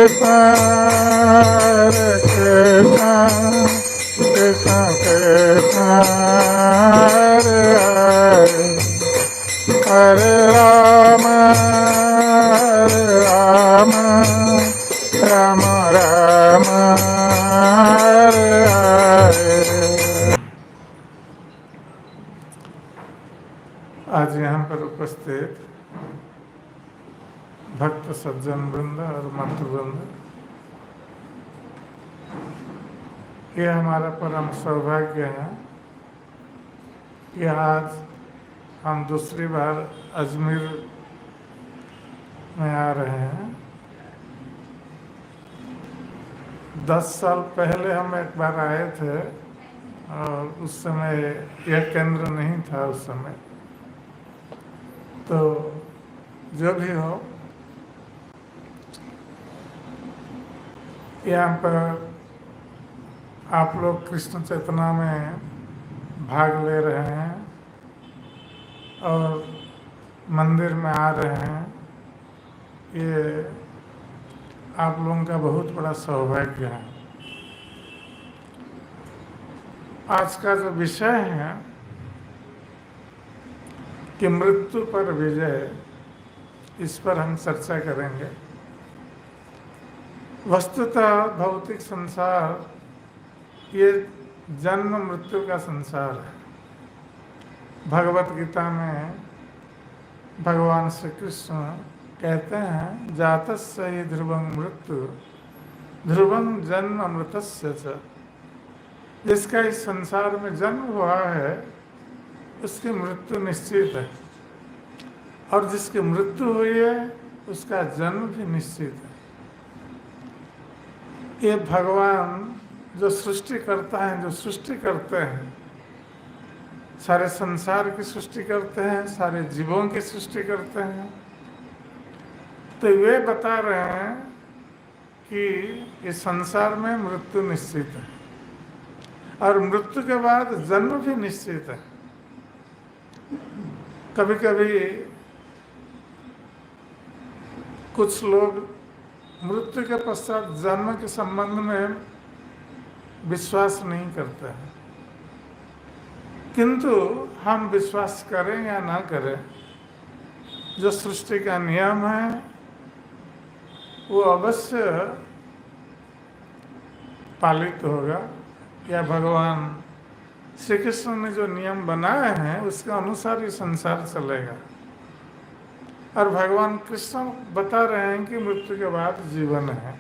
Hare Rama, Rama Rama Rama, Hare Hare। आज यहाँ पर उपस्थित भक्त सज्जन वृंद और मातृवृंद, ये हमारा परम सौभाग्य है कि आज हम दूसरी बार अजमेर में आ रहे हैं। 10 साल पहले हम एक बार आए थे और उस समय यह केंद्र नहीं था उस समय। तो जो भी हो, यहाँ पर आप लोग कृष्ण चेतना में भाग ले रहे हैं और मंदिर में आ रहे हैं, ये आप लोगों का बहुत बड़ा सौभाग्य है। आज का जो विषय है कि मृत्यु पर विजय, इस पर हम चर्चा करेंगे। वस्तुतः भौतिक संसार ये जन्म मृत्यु का संसार है। भगवत गीता में भगवान श्री कृष्ण कहते हैं, जातस्य हि ध्रुवं मृत्यु ध्रुवं जन्म अमृतस्य च। जिसका इस संसार में जन्म हुआ है उसकी मृत्यु निश्चित है, और जिसकी मृत्यु हुई है उसका जन्म भी निश्चित है। ये भगवान जो सृष्टि करता है, जो सृष्टि करते हैं, सारे संसार की सृष्टि करते हैं, सारे जीवों की सृष्टि करते हैं, तो वे बता रहे हैं कि इस संसार में मृत्यु निश्चित है और मृत्यु के बाद जन्म भी निश्चित है। कभी कभी कुछ लोग मृत्यु के पश्चात जन्म के संबंध में विश्वास नहीं करते हैं, किंतु हम विश्वास करें या ना करें, जो सृष्टि का नियम है वो अवश्य पालित होगा, या भगवान श्री कृष्ण ने जो नियम बनाए हैं उसके अनुसार ये संसार चलेगा। और भगवान कृष्ण बता रहे हैं कि मृत्यु के बाद जीवन है,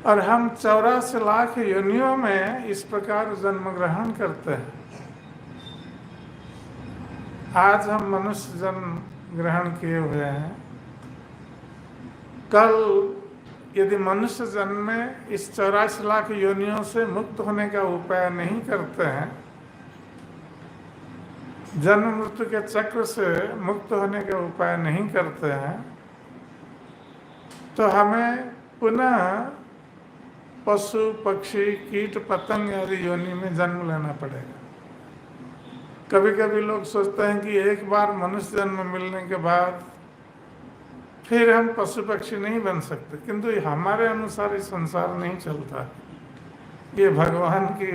और हम 84 लाख योनियों में इस प्रकार जन्म ग्रहण करते हैं। आज हम मनुष्य जन्म ग्रहण किए हुए हैं, कल यदि मनुष्य जन्म में इस 84 लाख योनियों से मुक्त होने का उपाय नहीं करते हैं, जन्म मृत्यु के चक्र से मुक्त होने का उपाय नहीं करते हैं, तो हमें पुनः पशु पक्षी कीट पतंग आदि योनि में जन्म लेना पड़ेगा। कभी कभी लोग सोचते हैं कि एक बार मनुष्य जन्म मिलने के बाद फिर हम पशु पक्षी नहीं बन सकते, किंतु हमारे अनुसार ये संसार नहीं चलता। ये भगवान के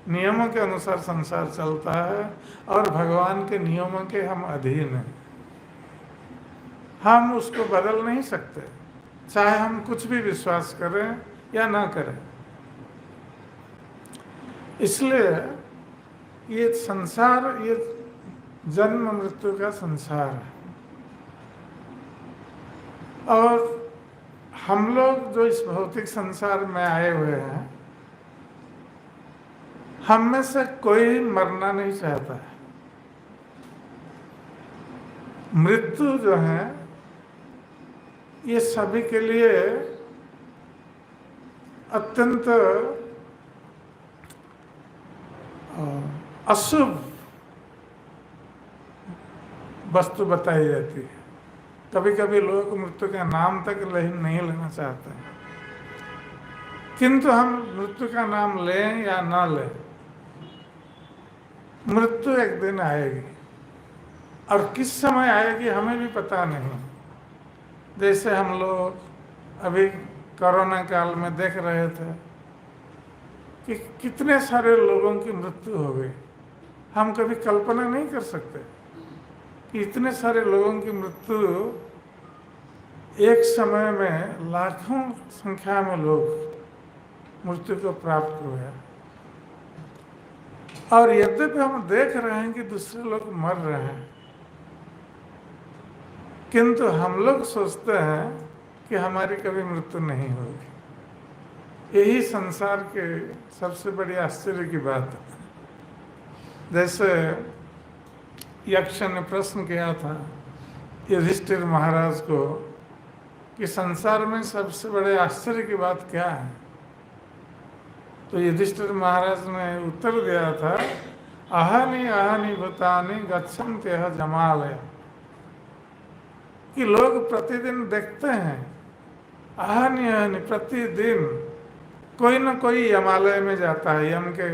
नियमों के अनुसार संसार चलता है और भगवान के नियमों के हम अधीन हैं। हम उसको बदल नहीं सकते, चाहे हम कुछ भी विश्वास करें या ना करें। इसलिए ये संसार, ये जन्म मृत्यु का संसार है, और हम लोग जो इस भौतिक संसार में आए हुए हैं, हम में से कोई मरना नहीं चाहता है। मृत्यु जो है ये सभी के लिए अत्यंत अशुभ वस्तु बताई जाती है। कभी कभी लोग मृत्यु का नाम तक नहीं लेना चाहते हैं, किंतु हम मृत्यु का नाम लें या ना लें, मृत्यु एक दिन आएगी, और किस समय आएगी हमें भी पता नहीं। जैसे हम लोग अभी कोरोना काल में देख रहे थे कि कितने सारे लोगों की मृत्यु हो गई। हम कभी कल्पना नहीं कर सकते कि इतने सारे लोगों की मृत्यु एक समय में, लाखों संख्या में लोग मृत्यु को प्राप्त हुए। और यद्यपि हम देख रहे हैं कि दूसरे लोग मर रहे हैं, किंतु हम लोग सोचते हैं कि हमारी कभी मृत्यु नहीं होगी। यही संसार के सबसे बड़ी आश्चर्य की बात है। जैसे यक्ष ने प्रश्न किया था युधिष्ठिर महाराज को कि संसार में सबसे बड़े आश्चर्य की बात क्या है, तो युधिष्ठिर महाराज ने उत्तर दिया था, अहानि अहानि भूतानि गच्छन्त्यः जमालय, कि लोग प्रतिदिन देखते हैं, अहानि अहानि, प्रतिदिन कोई न कोई यमालय में जाता है, यम के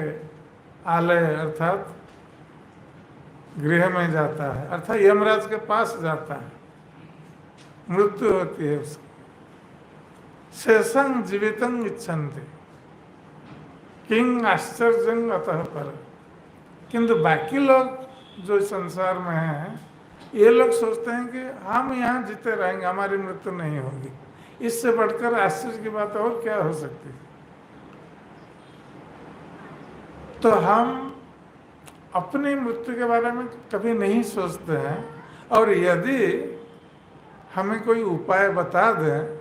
आलय अर्थात गृह में जाता है, अर्थात यमराज के पास जाता है, मृत्यु होती है उसकी। शेषं जीवितं इच्छन्ति किंग आश्चर्यं अतः पर। किंतु बाकी लोग जो संसार में हैं, ये लोग सोचते हैं कि हम यहाँ जीते रहेंगे, हमारी मृत्यु नहीं होगी। इससे बढ़कर आश्चर्य की बात और क्या हो सकती है। तो हम अपनी मृत्यु के बारे में कभी नहीं सोचते हैं, और यदि हमें कोई उपाय बता दें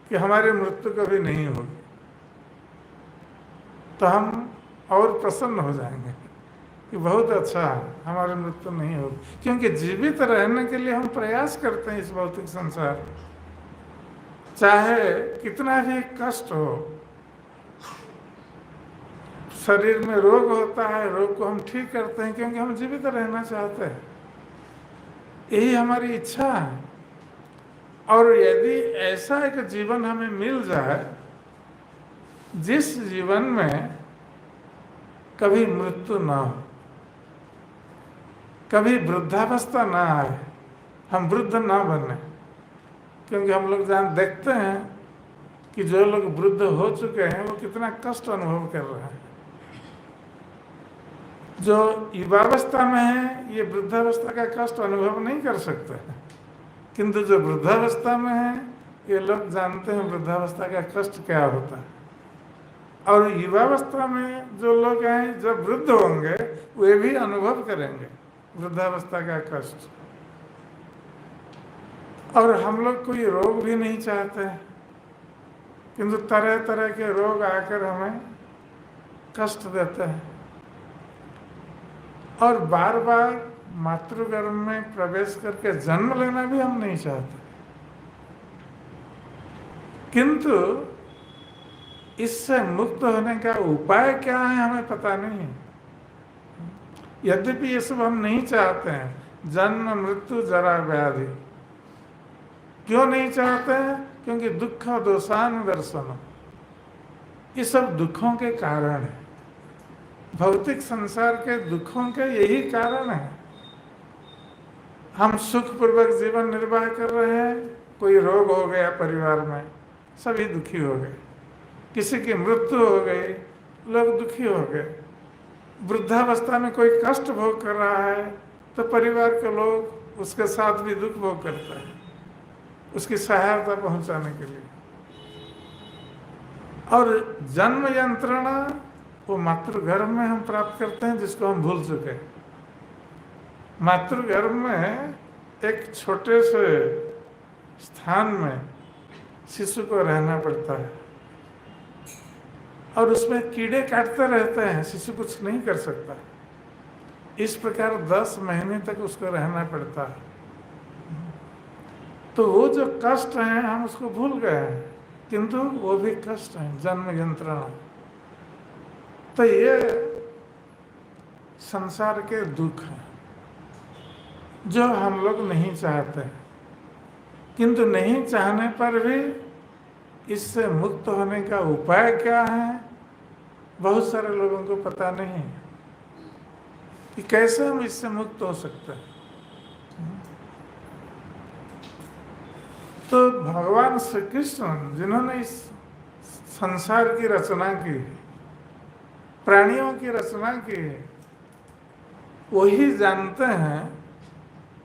कि हमारी मृत्यु कभी नहीं होगी, तो हम और प्रसन्न हो जाएंगे कि बहुत अच्छा, हमारी मृत्यु नहीं होगी। क्योंकि जीवित रहने के लिए हम प्रयास करते हैं इस भौतिक संसार, चाहे कितना भी कष्ट हो। शरीर में रोग होता है, रोग को हम ठीक करते हैं क्योंकि हम जीवित रहना चाहते हैं, यही हमारी इच्छा है। और यदि ऐसा एक जीवन हमें मिल जाए जिस जीवन में कभी मृत्यु ना हो, कभी वृद्धावस्था ना आए, हम वृद्ध ना बने, क्योंकि हम लोग जहाँ देखते हैं कि जो लोग वृद्ध हो चुके हैं वो कितना कष्ट अनुभव कर रहे हैं। जो युवावस्था में है ये वृद्धावस्था का कष्ट अनुभव नहीं कर सकते, किंतु जो वृद्धावस्था में है ये लोग जानते हैं वृद्धावस्था का कष्ट क्या होता है। और युवावस्था में जो लोग हैं, जब वृद्ध होंगे वे भी अनुभव करेंगे वृद्धावस्था का कष्ट। और हम लोग कोई रोग भी नहीं चाहते, किंतु तरह तरह के रोग आकर हमें कष्ट देते हैं। और बार बार मातृगर्भ में प्रवेश करके जन्म लेना भी हम नहीं चाहते, किंतु इससे मुक्त होने का उपाय क्या है हमें पता नहीं। यद्यपि ये सब हम नहीं चाहते हैं, जन्म मृत्यु जरा व्याधि, क्यों नहीं चाहते हैं? क्योंकि दुख दोषान दर्शन, ये सब दुखों के कारण है। भौतिक संसार के दुखों के यही कारण है। हम सुखपूर्वक जीवन निर्वाह कर रहे हैं, कोई रोग हो गया परिवार में, सभी दुखी हो गए। किसी की मृत्यु हो गई, लोग दुखी हो गए। वृद्धावस्था में कोई कष्ट भोग कर रहा है तो परिवार के लोग उसके साथ भी दुख भोग करते हैं, उसकी सहायता पहुंचाने के लिए। और जन्म यंत्रणा वो मातृगर्भ में हम प्राप्त करते हैं, जिसको हम भूल चुके हैं। मातृगर्भ में एक छोटे से स्थान में शिशु को रहना पड़ता है, और उसमें कीड़े काटते रहते हैं, शिशु कुछ नहीं कर सकता। इस प्रकार 10 महीने तक उसको रहना पड़ता है। तो वो जो कष्ट हैं हम उसको भूल गए हैं, किंतु वो भी कष्ट है, जन्म यंत्रणा। तो ये संसार के दुख हैं जो हम लोग नहीं चाहते, किंतु नहीं चाहने पर भी इससे मुक्त होने का उपाय क्या है बहुत सारे लोगों को पता नहीं कि कैसे हम इससे मुक्त हो सकते हैं। तो भगवान श्री कृष्ण जिन्होंने इस संसार की रचना की, प्राणियों की रचना की, वही जानते हैं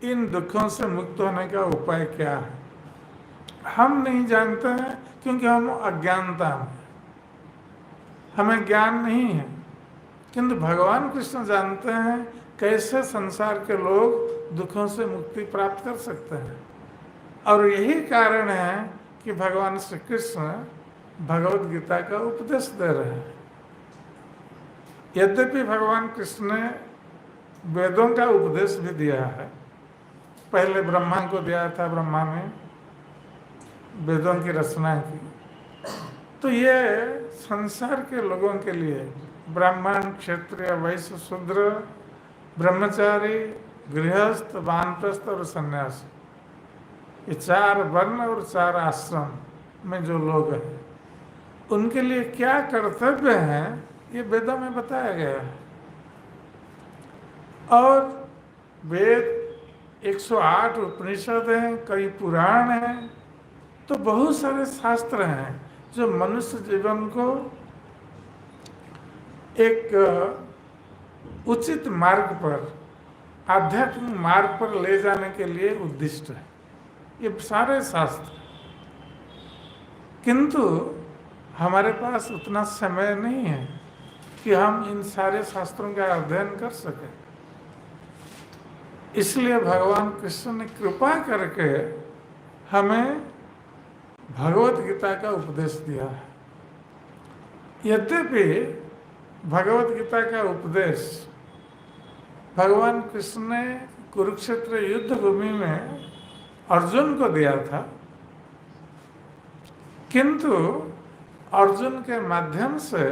इन दुखों से मुक्त होने का उपाय क्या है। हम नहीं जानते हैं क्योंकि हम अज्ञानता में, हमें ज्ञान नहीं है। किंतु भगवान कृष्ण जानते हैं कैसे संसार के लोग दुखों से मुक्ति प्राप्त कर सकते हैं। और यही कारण है कि भगवान श्री कृष्ण भगवत गीता का उपदेश दे रहे हैं। यद्यपि भगवान कृष्ण ने वेदों का उपदेश भी दिया है, पहले ब्रह्मा को दिया था, ब्रह्मा ने वेदों की रचना की, तो ये संसार के लोगों के लिए ब्राह्मण, क्षत्रिय, वैश्य, शूद्र, ब्रह्मचारी, गृहस्थ, वानप्रस्थ और सन्यासी, ये 4 वर्ण और 4 आश्रम में जो लोग हैं उनके लिए क्या कर्तव्य है ये वेदों में बताया गया है। और वेद 108 उपनिषद हैं, कई पुराण हैं, तो बहुत सारे शास्त्र हैं जो मनुष्य जीवन को एक उचित मार्ग पर, आध्यात्मिक मार्ग पर ले जाने के लिए उद्दिष्ट है, ये सारे शास्त्र। किंतु हमारे पास उतना समय नहीं है कि हम इन सारे शास्त्रों का अध्ययन कर सकें। इसलिए भगवान कृष्ण ने कृपा करके हमें भगवत गीता का उपदेश दिया है। यद्यपि भगवत गीता का उपदेश भगवान कृष्ण ने कुरुक्षेत्र युद्ध भूमि में अर्जुन को दिया था, किंतु अर्जुन के माध्यम से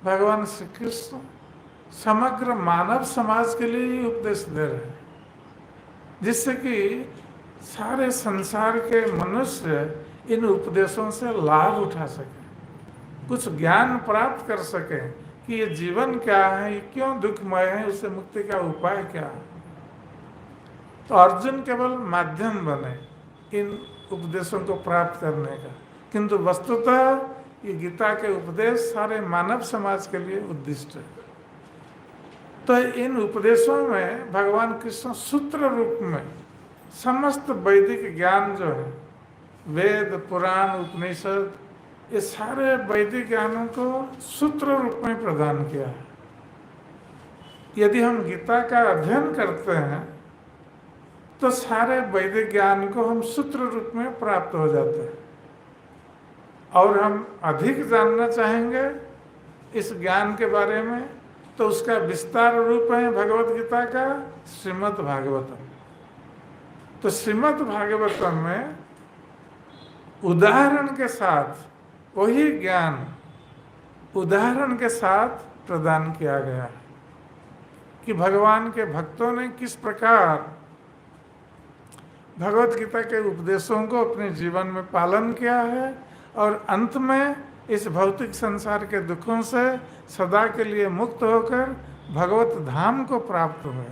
भगवान श्री कृष्ण समग्र मानव समाज के लिए ही उपदेश दे रहे हैं, जिससे कि सारे संसार के मनुष्य इन उपदेशों से लाभ उठा सकें, कुछ ज्ञान प्राप्त कर सकें कि ये जीवन क्या है, ये क्यों दुखमय है, उससे मुक्ति का उपाय क्या है। तो अर्जुन केवल माध्यम बने इन उपदेशों को प्राप्त करने का, किंतु वस्तुतः ये गीता के उपदेश सारे मानव समाज के लिए उद्दिष्ट है। तो इन उपदेशों में भगवान कृष्ण सूत्र रूप में समस्त वैदिक ज्ञान जो है, वेद, पुराण, उपनिषद, ये सारे वैदिक ज्ञानों को सूत्र रूप में प्रदान किया है। यदि हम गीता का अध्ययन करते हैं तो सारे वैदिक ज्ञान को हम सूत्र रूप में प्राप्त हो जाते हैं। और हम अधिक जानना चाहेंगे इस ज्ञान के बारे में तो उसका विस्तार रूप है भगवत गीता का श्रीमद् भागवतम। तो श्रीमद् भागवतम में उदाहरण के साथ वही ज्ञान उदाहरण के साथ प्रदान किया गया है कि भगवान के भक्तों ने किस प्रकार भगवत गीता के उपदेशों को अपने जीवन में पालन किया है और अंत में इस भौतिक संसार के दुखों से सदा के लिए मुक्त होकर भगवत धाम को प्राप्त हुए।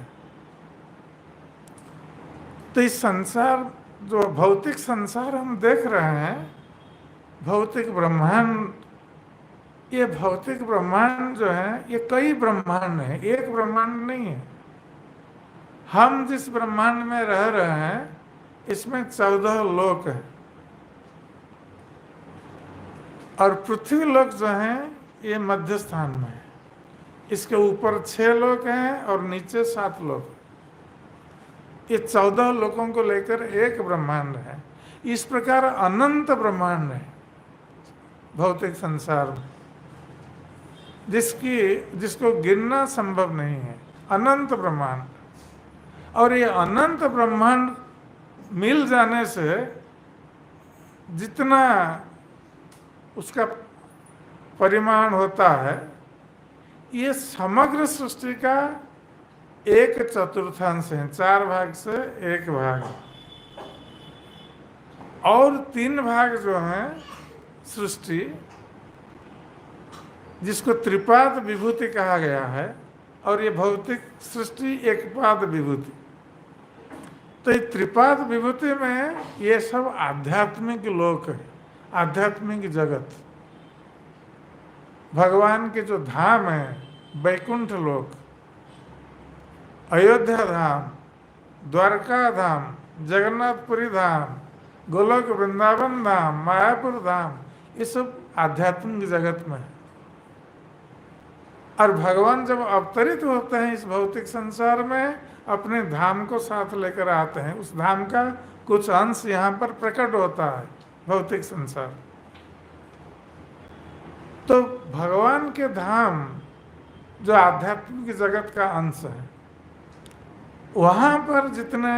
तो इस संसार, जो भौतिक संसार हम देख रहे हैं, भौतिक ब्रह्मांड, ये भौतिक ब्रह्मांड जो है ये कई ब्रह्मांड है, एक ब्रह्मांड नहीं है। हम जिस ब्रह्मांड में रह रहे हैं इसमें 14 लोक है और पृथ्वी लोक जो है ये मध्य स्थान में है। इसके ऊपर 6 लोक हैं और नीचे 7 लोक। ये 14 लोकों को लेकर एक ब्रह्मांड है। इस प्रकार अनंत ब्रह्मांड है भौतिक संसार में, जिसको गिनना संभव नहीं है। अनंत ब्रह्मांड, और ये अनंत ब्रह्मांड मिल जाने से जितना उसका परिमाण होता है, ये समग्र सृष्टि का 1/4 है, 4 भाग से 1 भाग, और 3 भाग जो हैं सृष्टि, जिसको त्रिपाद विभूति कहा गया है, और ये भौतिक सृष्टि एकपाद विभूति। तो ये त्रिपाद विभूति में ये सब आध्यात्मिक लोक है, आध्यात्मिक जगत। भगवान के जो धाम है, वैकुंठ लोक, अयोध्या धाम, द्वारका धाम, जगन्नाथपुरी धाम, गोलोक वृंदावन धाम, मायापुर धाम, ये सब आध्यात्मिक जगत में है। और भगवान जब अवतरित होते हैं इस भौतिक संसार में, अपने धाम को साथ लेकर आते हैं। उस धाम का कुछ अंश यहाँ पर प्रकट होता है भौतिक संसार। तो भगवान के धाम जो आध्यात्मिक जगत का अंश है, वहाँ पर जितने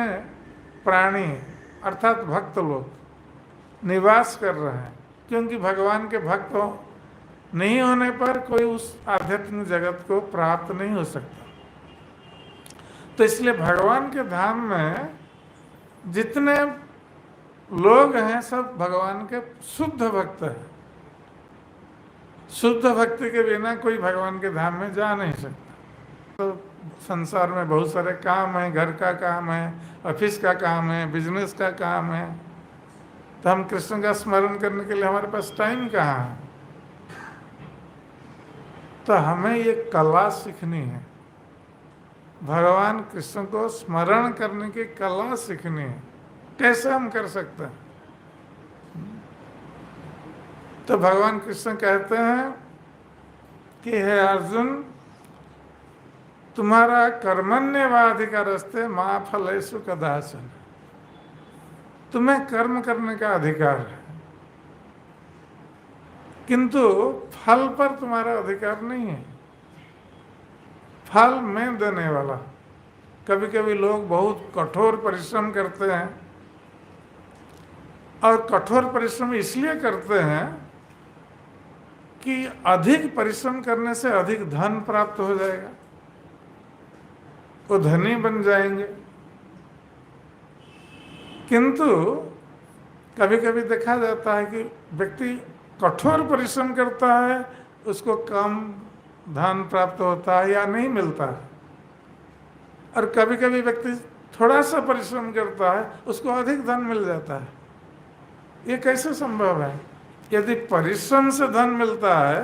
प्राणी अर्थात भक्त लोग निवास कर रहे हैं, क्योंकि भगवान के भक्त नहीं होने पर कोई उस आध्यात्मिक जगत को प्राप्त नहीं हो सकता। तो इसलिए भगवान के धाम में जितने लोग हैं सब भगवान के शुद्ध भक्त हैं। शुद्ध भक्ति के बिना कोई भगवान के धाम में जा नहीं सकता। तो संसार में बहुत सारे काम हैं, घर का काम है, ऑफिस का काम है, बिजनेस का काम है, तो हम कृष्ण का स्मरण करने के लिए हमारे पास टाइम कहाँ है? तो हमें ये कला सीखनी है, भगवान कृष्ण को स्मरण करने की कला सीखनी है। कैसे हम कर सकते हैं? तो भगवान कृष्ण कहते हैं कि हे अर्जुन, तुम्हारा कर्मण्यवाधिकारस्ते मां फलेषु कदाचन, तुम्हें कर्म करने का अधिकार है, किंतु फल पर तुम्हारा अधिकार नहीं है। फल मैं देने वाला। कभी कभी लोग बहुत कठोर परिश्रम करते हैं, और कठोर परिश्रम इसलिए करते हैं कि अधिक परिश्रम करने से अधिक धन प्राप्त हो जाएगा, वो धनी बन जाएंगे। किंतु कभी कभी देखा जाता है कि व्यक्ति कठोर परिश्रम करता है, उसको कम धन प्राप्त होता है या नहीं मिलता है, और कभी कभी व्यक्ति थोड़ा सा परिश्रम करता है, उसको अधिक धन मिल जाता है। ये कैसे संभव है? यदि परिश्रम से धन मिलता है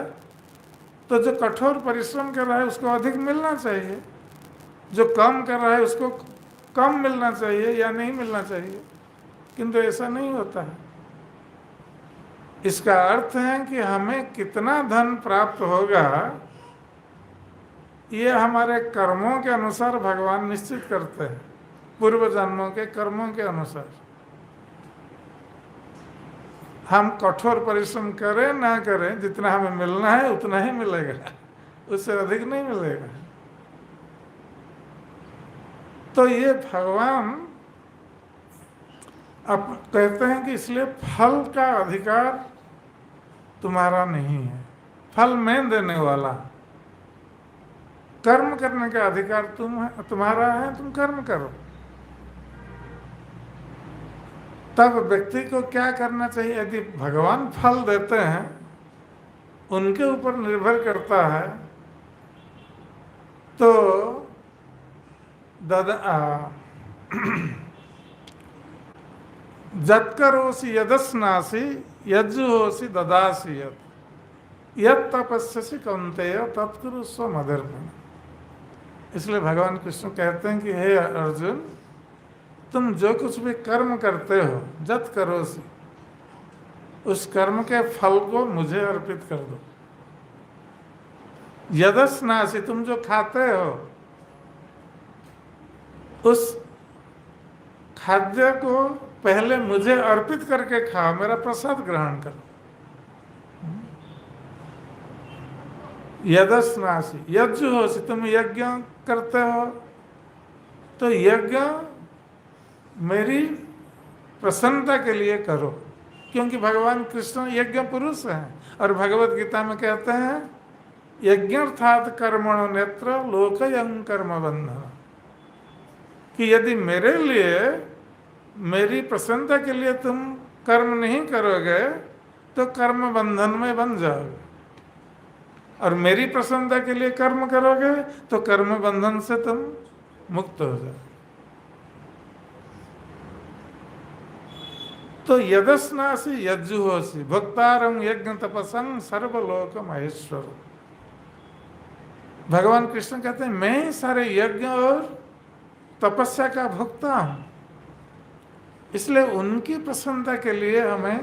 तो जो कठोर परिश्रम कर रहा है उसको अधिक मिलना चाहिए, जो कम कर रहा है उसको कम मिलना चाहिए या नहीं मिलना चाहिए, किंतु ऐसा नहीं होता है। इसका अर्थ है कि हमें कितना धन प्राप्त होगा ये हमारे कर्मों के अनुसार भगवान निश्चित करते हैं, पूर्व जन्मों के कर्मों के अनुसार। हम कठोर परिश्रम करें ना करें, जितना हमें मिलना है उतना ही मिलेगा, उससे अधिक नहीं मिलेगा। तो ये भगवान अब कहते हैं कि इसलिए फल का अधिकार तुम्हारा नहीं है, फल मैं देने वाला। कर्म करने का अधिकार तुम्हारा है, तुम कर्म करो। तब व्यक्ति को क्या करना चाहिए? यदि भगवान फल देते हैं, उनके ऊपर निर्भर करता है, तो जत्करोसि यदस्नासि यज्जुहोसि ददासि यत् तपस्यसि कौन्तेय तत्कुरुस्व मदर्पण। इसलिए भगवान कृष्ण कहते हैं कि हे अर्जुन, तुम जो कुछ भी कर्म करते हो, जत करोसि, उस कर्म के फल को मुझे अर्पित कर दो। यदस्नासि, तुम जो खाते हो उस खाद्य को पहले मुझे अर्पित करके खाओ, मेरा प्रसाद ग्रहण करो। यदस्नासि यज्जुहोसि, तुम यज्ञ करते हो तो यज्ञ मेरी प्रसन्नता के लिए करो, क्योंकि भगवान कृष्ण यज्ञ पुरुष हैं। और भगवत गीता में कहते हैं यज्ञार्थात् कर्मणो नेत्र लोकयं कर्म बंधन, कि यदि मेरे लिए, मेरी प्रसन्नता के लिए तुम कर्म नहीं करोगे तो कर्म बंधन में बन जाओगे, और मेरी प्रसन्नता के लिए कर्म करोगे तो कर्म बंधन से तुम मुक्त हो जाओगे। तो यदस्नासी यज्जुहोसी भक्तारं यज्ञ तपसं सर्वलोक महेश्वर। भगवान कृष्ण कहते हैं मैं ही सारे यज्ञ और तपस्या का भोक्ता हूं, इसलिए उनकी प्रसन्नता के लिए हमें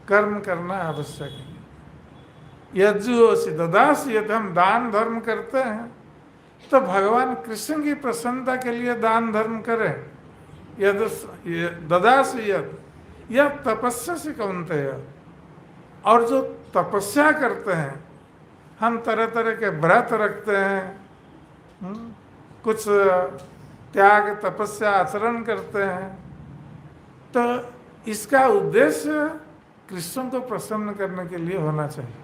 कर्म करना आवश्यक है। यज्जुहोसी ददासी, यदि हम दान धर्म करते हैं तो भगवान कृष्ण की प्रसन्नता के लिए दान धर्म करें। यद ददासी यह तपस्या से कौनते है। और जो तपस्या करते हैं, हम तरह तरह के व्रत रखते हैं, कुछ त्याग तपस्या आचरण करते हैं, तो इसका उद्देश्य कृष्ण को प्रसन्न करने के लिए होना चाहिए।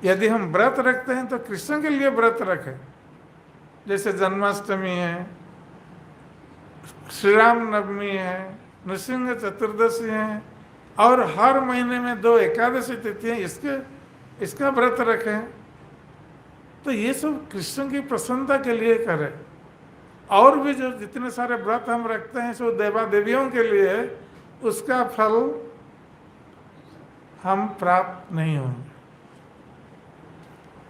यदि हम व्रत रखते हैं तो कृष्ण के लिए व्रत रखें, जैसे जन्माष्टमी है, श्री राम नवमी है, नृसिंह चतुर्दशी है, और हर महीने में 2 एकादशी तिथि है, इसका व्रत रखें। तो ये सब कृष्ण की प्रसन्नता के लिए करें। और भी जो जितने सारे व्रत हम रखते हैं सो देवा देवियों के लिए, उसका फल हम प्राप्त नहीं होंगे,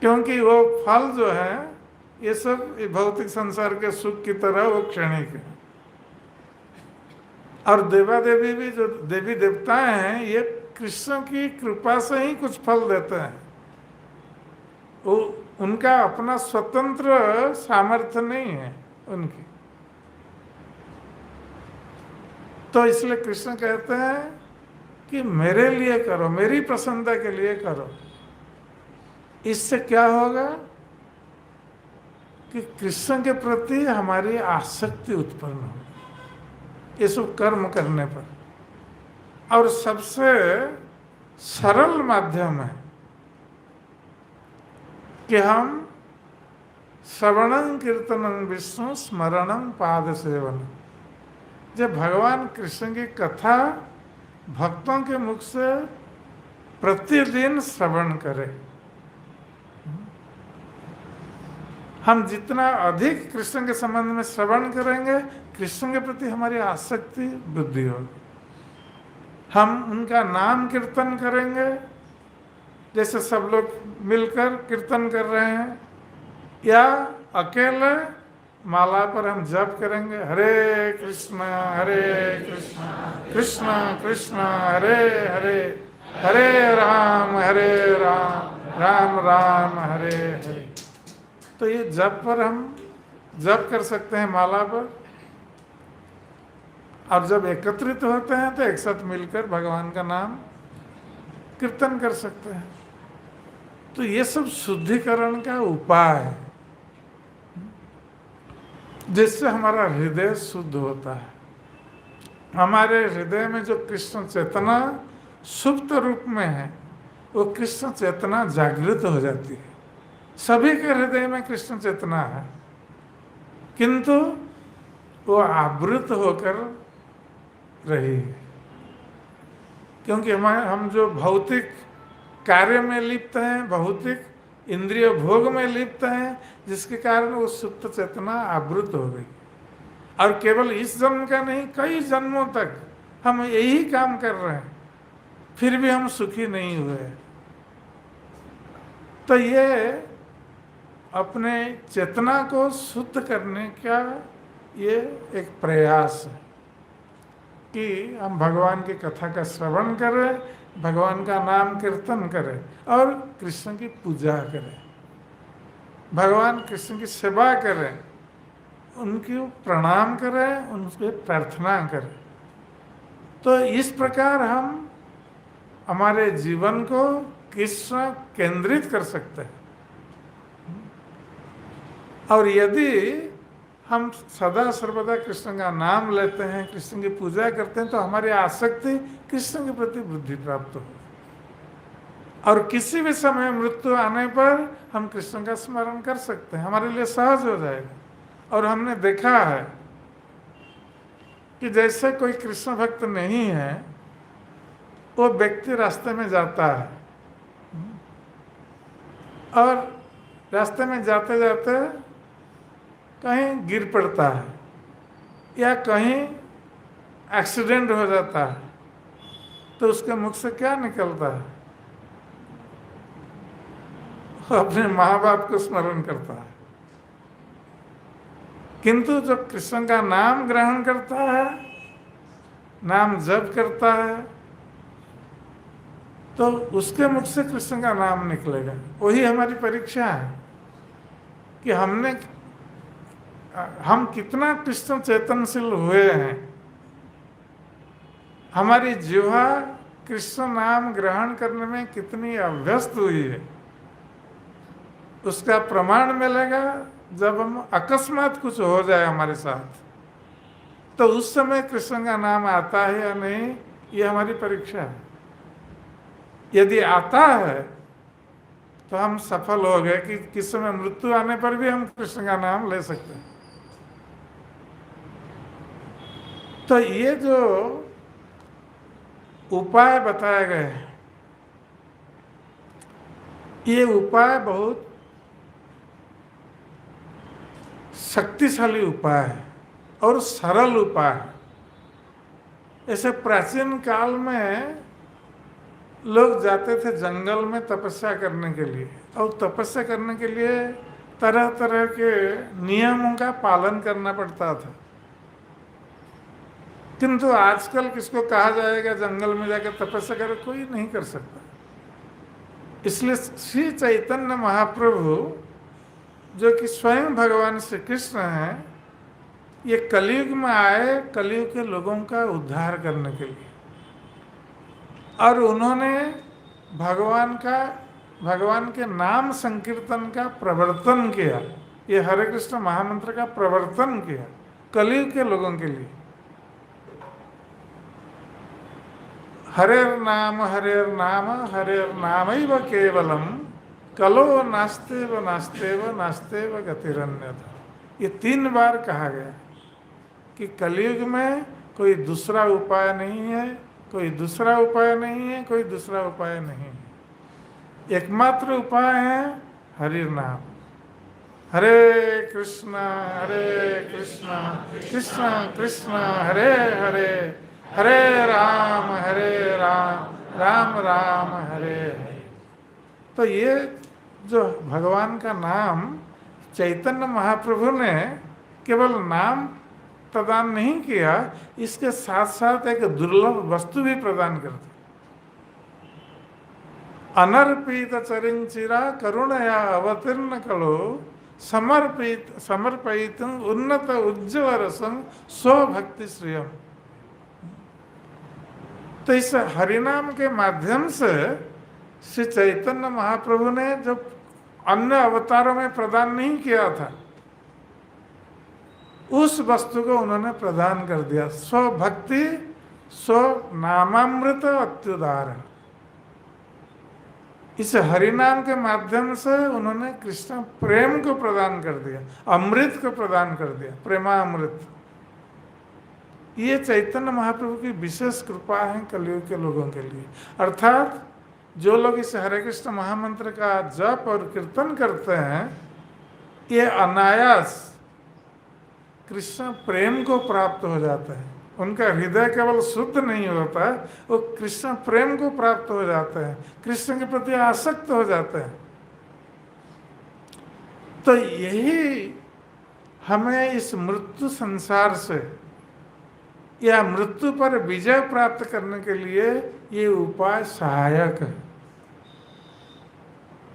क्योंकि वो फल जो है ये सब भौतिक संसार के सुख की तरह वो क्षणिक है। और देवा देवी भी जो देवी देवताएं हैं, ये कृष्ण की कृपा से ही कुछ फल देते हैं। वो उनका अपना स्वतंत्र सामर्थ्य नहीं है उनकी। तो इसलिए कृष्ण कहते हैं कि मेरे लिए करो, मेरी प्रसन्नता के लिए करो। इससे क्या होगा कि कृष्ण के प्रति हमारी आसक्ति उत्पन्न होगी ये सब कर्म करने पर। और सबसे सरल माध्यम है कि हम श्रवणं कीर्तनं विष्णु स्मरणं पाद सेवन। जब भगवान कृष्ण की कथा भक्तों के मुख से प्रतिदिन श्रवण करें, हम जितना अधिक कृष्ण के संबंध में श्रवण करेंगे, कृष्ण के प्रति हमारी आसक्ति वृद्धि होगी। हम उनका नाम कीर्तन करेंगे, जैसे सब लोग मिलकर कीर्तन कर रहे हैं, या अकेले माला पर हम जप करेंगे, हरे कृष्ण कृष्ण कृष्ण हरे हरे, हरे राम राम राम हरे हरे। तो ये जप पर हम जप कर सकते हैं माला पर। और जब एकत्रित होते हैं तो एक साथ मिलकर भगवान का नाम कीर्तन कर सकते हैं। तो ये सब शुद्धिकरण का उपाय है, जिससे हमारा हृदय शुद्ध होता है। हमारे हृदय में जो कृष्ण चेतना सुप्त रूप में है, वो कृष्ण चेतना जागृत हो जाती है। सभी के हृदय में कृष्ण चेतना है, किंतु वो आवृत होकर रही है, क्योंकि हम जो भौतिक कार्य में लिप्त हैं, भौतिक इंद्रिय भोग में लिप्त हैं, जिसके कारण वो सुप्त चेतना आवृत हो गई। और केवल इस जन्म का नहीं, कई जन्मों तक हम यही काम कर रहे हैं, फिर भी हम सुखी नहीं हुए। तो ये अपने चेतना को शुद्ध करने का ये एक प्रयास है कि हम भगवान की कथा का श्रवण करें, भगवान का नाम कीर्तन करें और कृष्ण की पूजा करें, भगवान कृष्ण की सेवा करें, उनकी प्रणाम करें, उनसे प्रार्थना करें। तो इस प्रकार हम हमारे जीवन को कृष्ण केंद्रित कर सकते हैं। और यदि हम सदा सर्वदा कृष्ण का नाम लेते हैं, कृष्ण की पूजा करते हैं, तो हमारी आसक्ति कृष्ण के प्रति वृद्धि प्राप्त हो। और किसी भी समय मृत्यु आने पर हम कृष्ण का स्मरण कर सकते हैं, हमारे लिए सहज हो जाएगा। और हमने देखा है कि जैसे कोई कृष्ण भक्त नहीं है, वो व्यक्ति रास्ते में जाता है और रास्ते में जाते जाते कहीं गिर पड़ता है या कहीं एक्सीडेंट हो जाता है तो उसके मुख से क्या निकलता है? वो अपने माँ बाप को स्मरण करता है। किंतु जो कृष्ण का नाम ग्रहण करता है, नाम जप करता है, तो उसके मुख से कृष्ण का नाम निकलेगा। वही हमारी परीक्षा है कि हम कितना कृष्ण चेतनशील हुए हैं। हमारी जिह्वा कृष्ण नाम ग्रहण करने में कितनी अभ्यस्त हुई है, उसका प्रमाण मिलेगा जब हम अकस्मात कुछ हो जाए हमारे साथ, तो उस समय कृष्ण का नाम आता है या नहीं, ये हमारी परीक्षा है। यदि आता है तो हम सफल हो गए कि किस समय मृत्यु आने पर भी हम कृष्ण का नाम ले सकते हैं। तो ये जो उपाय बताए गए हैं, ये उपाय बहुत शक्तिशाली उपाय है और सरल उपाय है। ऐसे प्राचीन काल में लोग जाते थे जंगल में तपस्या करने के लिए, और तपस्या करने के लिए तरह तरह के नियमों का पालन करना पड़ता था। किंतु आजकल किसको कहा जाएगा जंगल में जाकर तपस्या करे? कोई नहीं कर सकता। इसलिए श्री चैतन्य महाप्रभु जो कि स्वयं भगवान श्री कृष्ण हैं, ये कलयुग में आए कलयुग के लोगों का उद्धार करने के लिए, और उन्होंने भगवान के नाम संकीर्तन का प्रवर्तन किया। ये हरे कृष्ण महामंत्र का प्रवर्तन किया कलयुग के लोगों के लिए। हरेर नाम हरेर्नामैव केवलम कलो नास्तेव नास्तेव नास्तेव गतिरन्यथा। ये 3 बार कहा गया कि कलयुग में कोई दूसरा उपाय नहीं है, कोई दूसरा उपाय नहीं है, कोई दूसरा उपाय नहीं है। एकमात्र उपाय है हरि नाम। हरे कृष्णा कृष्ण कृष्ण हरे हरे, हरे राम राम राम हरे हरे। तो ये जो भगवान का नाम चैतन्य महाप्रभु ने केवल नाम प्रदान नहीं किया, इसके साथ साथ एक दुर्लभ वस्तु भी प्रदान कर दी। अनर्पित चरिंचिरा करुणया अवतीर्ण कलो समर्पित उन्नत उज्ज्वल रसम स्वभक्ति श्रियम। तो इस हरिनाम के माध्यम से श्री चैतन्य महाप्रभु ने जो अन्य अवतारों में प्रदान नहीं किया था, उस वस्तु को उन्होंने प्रदान कर दिया। स्वभक्ति स्व नामामृत अत्युदाहरण। इस हरिनाम के माध्यम से उन्होंने कृष्ण प्रेम को प्रदान कर दिया, अमृत को प्रदान कर दिया, प्रेमामृत। ये चैतन्य महाप्रभु की विशेष कृपा है कलयुग के लोगों के लिए। अर्थात जो लोग इस हरे कृष्ण महामंत्र का जप और कीर्तन करते हैं, ये अनायास कृष्ण प्रेम को प्राप्त हो जाता है। उनका हृदय केवल शुद्ध नहीं होता है, वो कृष्ण प्रेम को प्राप्त हो जाते हैं, कृष्ण के प्रति आसक्त हो जाते हैं। तो यही हमें इस मृत्यु संसार से या मृत्यु पर विजय प्राप्त करने के लिए ये उपाय सहायक है।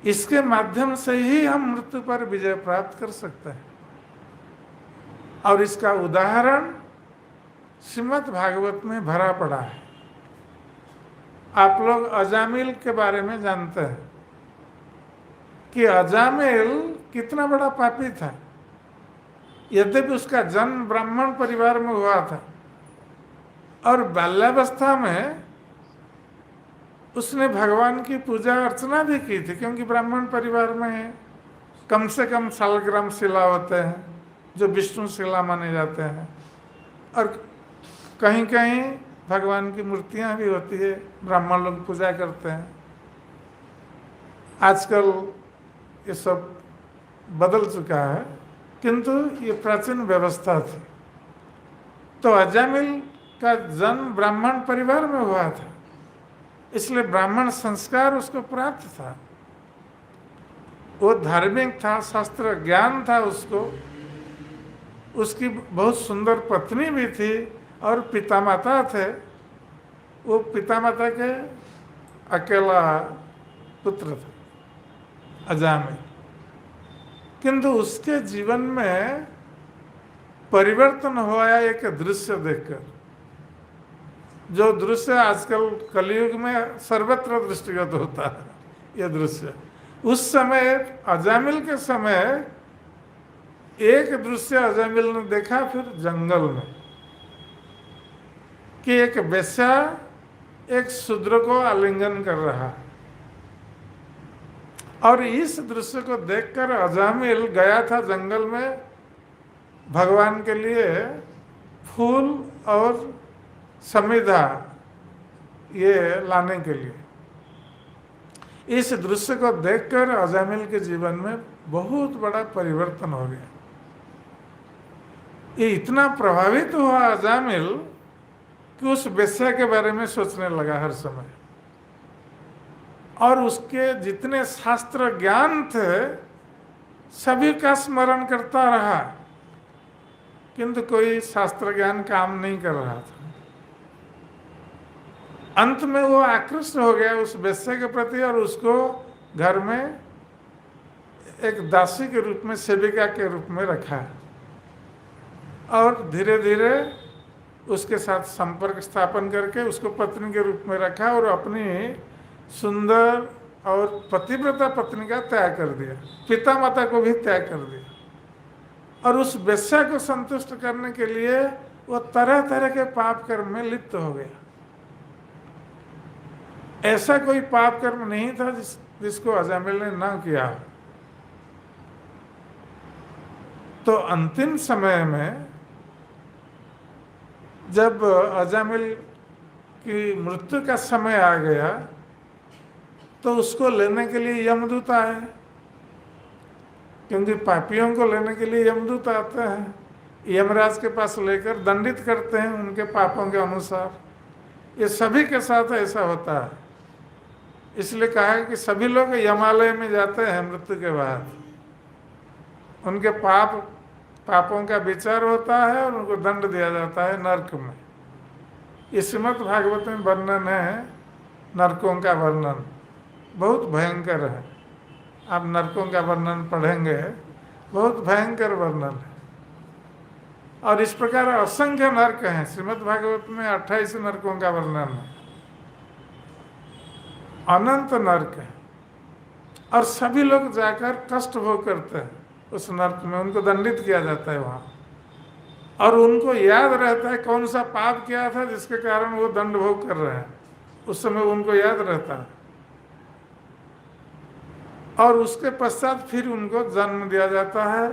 इसके माध्यम से ही हम मृत्यु पर विजय प्राप्त कर सकते हैं। और इसका उदाहरण श्रीमद् भागवत में भरा पड़ा है। आप लोग अजामिल के बारे में जानते हैं कि अजामिल कितना बड़ा पापी था। यद्यपि उसका जन्म ब्राह्मण परिवार में हुआ था और बाल्यावस्था में उसने भगवान की पूजा अर्चना भी की थी, क्योंकि ब्राह्मण परिवार में कम से कम सालग्राम शिला होते हैं जो विष्णु शिला माने जाते हैं, और कहीं कहीं भगवान की मूर्तियां भी होती है, ब्राह्मण लोग पूजा करते हैं। आजकल ये सब बदल चुका है, किंतु ये प्राचीन व्यवस्था थी। तो अजामिल का जन्म ब्राह्मण परिवार में हुआ था, इसलिए ब्राह्मण संस्कार उसको प्राप्त था। वो धार्मिक था, शास्त्र ज्ञान था उसको। उसकी बहुत सुंदर पत्नी भी थी और पिता माता थे। वो पिता माता के अकेला पुत्र था अजामिल। किंतु उसके जीवन में परिवर्तन हुआ एक दृश्य देखकर, जो दृश्य आजकल कलयुग में सर्वत्र दृष्टिगत होता है। यह दृश्य उस समय अजामिल के समय एक दृश्य अजामिल ने देखा फिर जंगल में, कि एक वेश्या एक शूद्र को आलिंगन कर रहा। और इस दृश्य को देखकर अजामिल गया था जंगल में भगवान के लिए फूल और समिधा ये लाने के लिए। इस दृश्य को देखकर अजामिल के जीवन में बहुत बड़ा परिवर्तन हो गया। ये इतना प्रभावित हुआ अजामिल कि उस वेश्या के बारे में सोचने लगा हर समय, और उसके जितने शास्त्र ज्ञान थे सभी का स्मरण करता रहा, किंतु कोई शास्त्र ज्ञान काम नहीं कर रहा था। अंत में वो आकृष्ट हो गया उस वेश्या के प्रति और उसको घर में एक दासी के रूप में, सेविका के रूप में रखा और धीरे धीरे उसके साथ संपर्क स्थापन करके उसको पत्नी के रूप में रखा और अपनी सुंदर और पतिव्रता पत्नी का त्याग कर दिया, पिता माता को भी त्याग कर दिया। और उस वेश्या को संतुष्ट करने के लिए वो तरह तरह के पाप कर्म में लिप्त हो गया। ऐसा कोई पाप कर्म नहीं था जिसको अजामिल ने ना किया। तो अंतिम समय में जब अजामिल की मृत्यु का समय आ गया तो उसको लेने के लिए यमदूत आए, क्योंकि पापियों को लेने के लिए यमदूत आते हैं, यमराज के पास लेकर दंडित करते हैं उनके पापों के अनुसार। ये सभी के साथ ऐसा होता है। इसलिए कहा है कि सभी लोग यमालय में जाते हैं मृत्यु के बाद। उनके पापों का विचार होता है और उनको दंड दिया जाता है नरक में। ये श्रीमद् भागवत में वर्णन है, नरकों का वर्णन बहुत भयंकर है। आप नरकों का वर्णन पढ़ेंगे, बहुत भयंकर वर्णन है। और इस प्रकार असंख्य नरक हैं। श्रीमद् भागवत में 28 नरकों का वर्णन है, अनंत नरक है। और सभी लोग जाकर कष्ट भोग करते हैं उस नरक में, उनको दंडित किया जाता है वहाँ। और उनको याद रहता है कौन सा पाप किया था जिसके कारण वो दंड भोग कर रहे हैं, उस समय उनको याद रहता है। और उसके पश्चात फिर उनको जन्म दिया जाता है,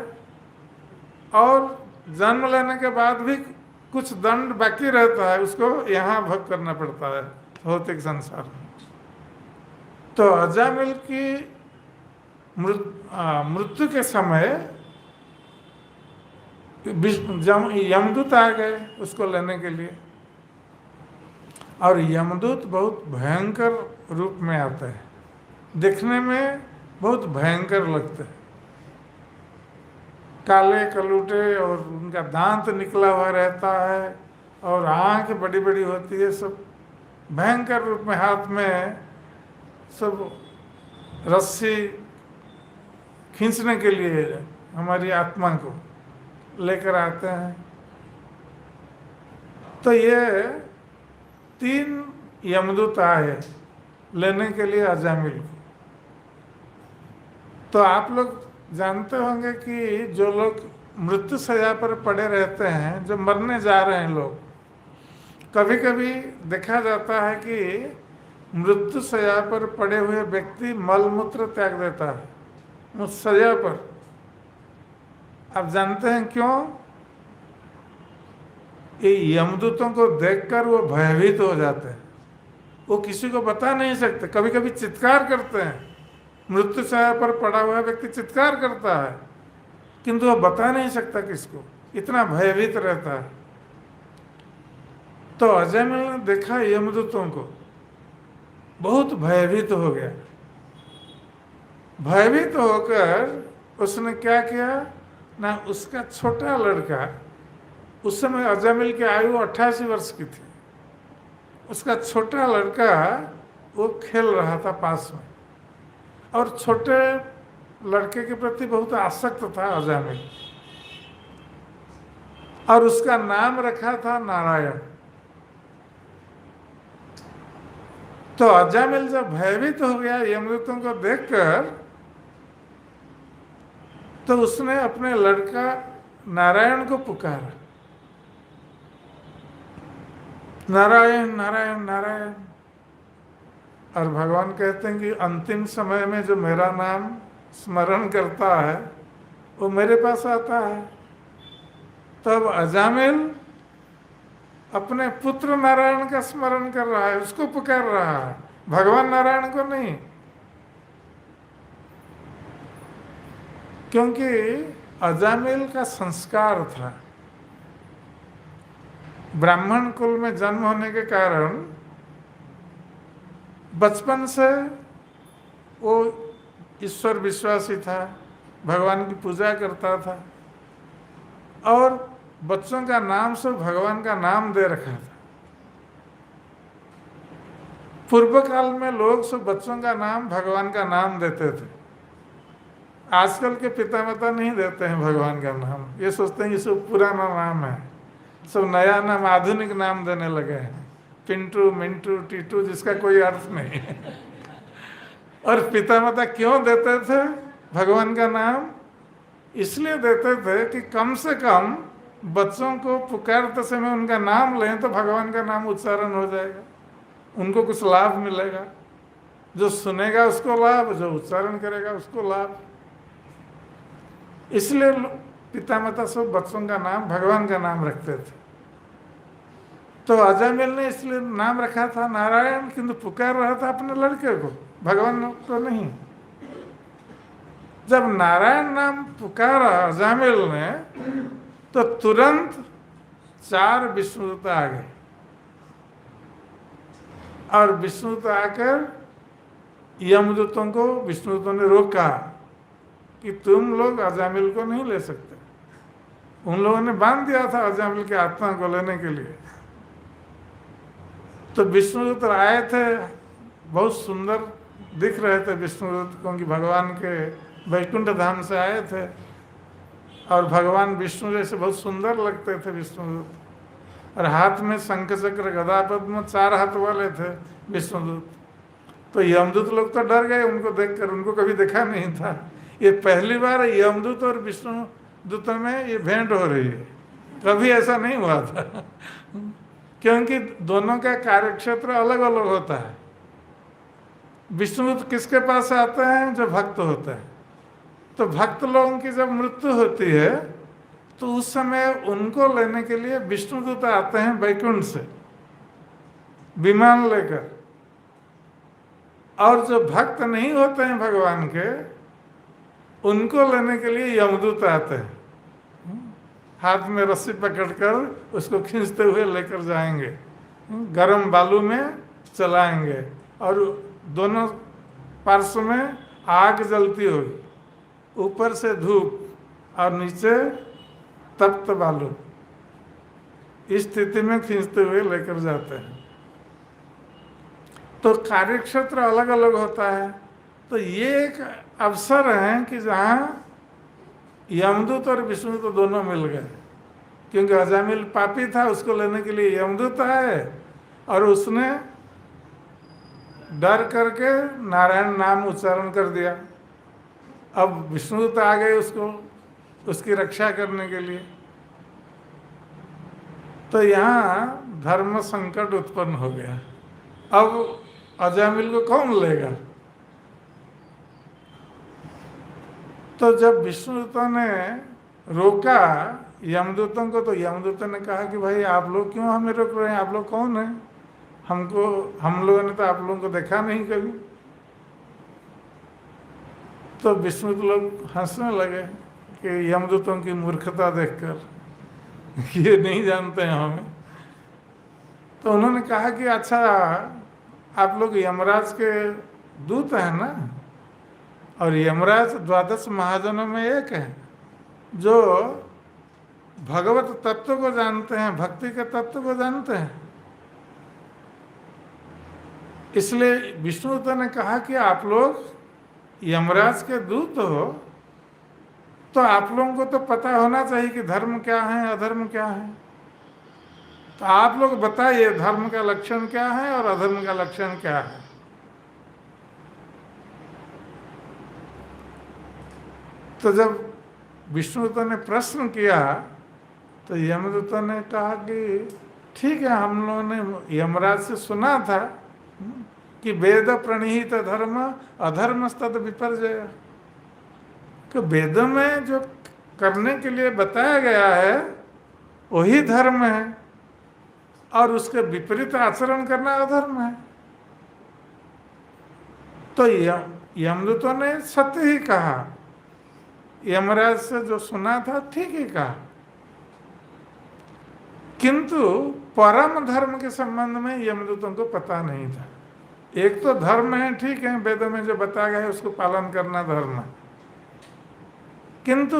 और जन्म लेने के बाद भी कुछ दंड बाकी रहता है, उसको यहाँ भोग करना पड़ता है भौतिक संसार में। तो अजामिल की मृत्यु के समय यमदूत आ गए उसको लेने के लिए। और यमदूत बहुत भयंकर रूप में आते हैं, दिखने में बहुत भयंकर लगते हैं, काले कलूटे, और उनका दांत निकला हुआ रहता है और आँख बड़ी बड़ी होती है, सब भयंकर रूप में। हाथ में सब रस्सी खींचने के लिए हमारी आत्मा को लेकर आते हैं। तो ये 3 यमदूत आए लेने के लिए अजामिल को। तो आप लोग जानते होंगे कि जो लोग मृत्यु सजा पर पड़े रहते हैं, जो मरने जा रहे हैं लोग, कभी कभी देखा जाता है कि मृत्यु सजा पर पड़े हुए व्यक्ति मलमूत्र त्याग देता है उस सजा पर। आप जानते हैं क्यों? ये यमदूतों को देखकर वो भयभीत हो जाते हैं, वो किसी को बता नहीं सकते, कभी कभी चित्कार करते हैं। मृत्यु सजा पर पड़ा हुआ व्यक्ति चित्कार करता है, किंतु वो बता नहीं सकता किसको, इतना भयभीत रहता है। तो अजामिल ने देखा यमदूतों को, बहुत भयभीत हो गया। भयभीत होकर उसने क्या किया ना, उसका छोटा लड़का, उस समय अजामिल की आयु 88 वर्ष की थी, उसका छोटा लड़का वो खेल रहा था पास में, और छोटे लड़के के प्रति बहुत आसक्त था अजामिल, और उसका नाम रखा था नारायण। तो अजामिल जब भयभीत हो गया यमदूतों को देखकर, तो उसने अपने लड़का नारायण को पुकारा, नारायण नारायण नारायण। और भगवान कहते हैं कि अंतिम समय में जो मेरा नाम स्मरण करता है वो मेरे पास आता है। तब अजामिल अपने पुत्र नारायण का स्मरण कर रहा है, उसको पुकार रहा है, भगवान नारायण को नहीं। क्योंकि अजामिल का संस्कार था, ब्राह्मण कुल में जन्म होने के कारण बचपन से वो ईश्वर विश्वासी था, भगवान की पूजा करता था, और बच्चों का नाम से भगवान का नाम दे रखा था। पूर्व काल में लोग सब बच्चों का नाम भगवान का नाम देते थे। आजकल के पिता माता नहीं देते हैं भगवान का नाम, ये सोचते हैं ये सब पुराना नाम है, सब नया नाम आधुनिक नाम देने लगे हैं, पिंटू मिंटू टीटू, जिसका कोई अर्थ नहीं है। और पिता माता क्यों देते थे भगवान का नाम? इसलिए देते थे कि कम से कम बच्चों को पुकारते समय उनका नाम लें तो भगवान का नाम उच्चारण हो जाएगा, उनको कुछ लाभ मिलेगा, जो सुनेगा उसको लाभ, जो उच्चारण करेगा उसको लाभ। इसलिए पिता माता सब बच्चों का नाम भगवान का नाम रखते थे। तो अजामिल ने इसलिए नाम रखा था नारायण, किंतु पुकार रहा था अपने लड़के को, भगवान को नहीं। जब नारायण नाम पुकारा अजामिल ने, तो तुरंत 4 विष्णुदूत आ गए, और विष्णुदूत आकर यमदूतों को विष्णुदूतों ने रोका कि तुम लोग अजामिल को नहीं ले सकते। उन लोगों ने बांध दिया था अजामिल की आत्मा को लेने के लिए। तो विष्णुदूत आए थे, बहुत सुंदर दिख रहे थे विष्णुदूत, क्योंकि भगवान के वैकुंठ धाम से आए थे, और भगवान विष्णु जैसे बहुत सुंदर लगते थे विष्णुदूत, और हाथ में शंख चक्र गदा पद्म 4 हाथ वाले थे विष्णुदूत। तो यमदूत लोग तो डर गए उनको देखकर, उनको कभी देखा नहीं था। ये पहली बार यमदूत और विष्णुदूत में ये भेंट हो रही है, कभी ऐसा नहीं हुआ था। क्योंकि दोनों का कार्यक्षेत्र अलग अलग होता है। विष्णुदूत किसके पास आते हैं? जो भक्त होते हैं। तो भक्त लोगों की जब मृत्यु होती है तो उस समय उनको लेने के लिए विष्णुदूत आते हैं वैकुंठ से विमान लेकर, और जो भक्त नहीं होते हैं भगवान के, उनको लेने के लिए यमदूत आते हैं, हाथ में रस्सी पकड़कर उसको खींचते हुए लेकर जाएंगे, गरम बालू में चलाएंगे, और दोनों पार्श्व में आग जलती होगी, ऊपर से धूप और नीचे तप्त बालू, इस स्थिति में खींचते हुए लेकर जाते हैं। तो कार्यक्षेत्र अलग अलग होता है। तो ये एक अवसर है कि जहाँ यमदूत और विष्णुदूत दोनों मिल गए, क्योंकि अजामिल पापी था, उसको लेने के लिए यमदूत आए, और उसने डर करके नारायण नाम उच्चारण कर दिया। अब विष्णुदूत आ गए उसको, उसकी रक्षा करने के लिए। तो यहाँ धर्म संकट उत्पन्न हो गया। अब अजामिल को कौन लेगा? तो जब विष्णुदूतों ने रोका यमदूतों को, तो यमदूतों ने कहा कि भाई आप लोग क्यों हमें रोक रहे हैं, आप लोग कौन हैं? हम लोगों ने तो आप लोगों को देखा नहीं कभी। तो विष्णुदूत लोग हंसने लगे कि यमदूतों की मूर्खता देखकर, ये नहीं जानते हैं हमें। तो उन्होंने कहा कि अच्छा, आप लोग यमराज के दूत हैं ना, और यमराज द्वादश महाजनों में एक है जो भगवत तत्व को जानते हैं, भक्ति के तत्व को जानते हैं। इसलिए विष्णुदत्त ने कहा कि आप लोग यमराज के दूत हो, तो आप लोगों को तो पता होना चाहिए कि धर्म क्या है, अधर्म क्या है। तो आप लोग बताइए धर्म का लक्षण क्या है और अधर्म का लक्षण क्या है। तो जब विष्णुदत्त ने प्रश्न किया तो यमदूत ने कहा कि ठीक है, हम लोगों ने यमराज से सुना था कि वेद प्रणीत धर्म अधर्मस्तद विपर्जय, कि वेद में जो करने के लिए बताया गया है वही धर्म है और उसके विपरीत आचरण करना अधर्म है। तो यमदूतों ने सत्य ही कहा, यमराज से जो सुना था ठीक ही कहा, किंतु परम धर्म के संबंध में यमदूतों को पता नहीं था। एक तो धर्म है, ठीक है, वेदों में जो बताया गया है उसको पालन करना धर्म है, किंतु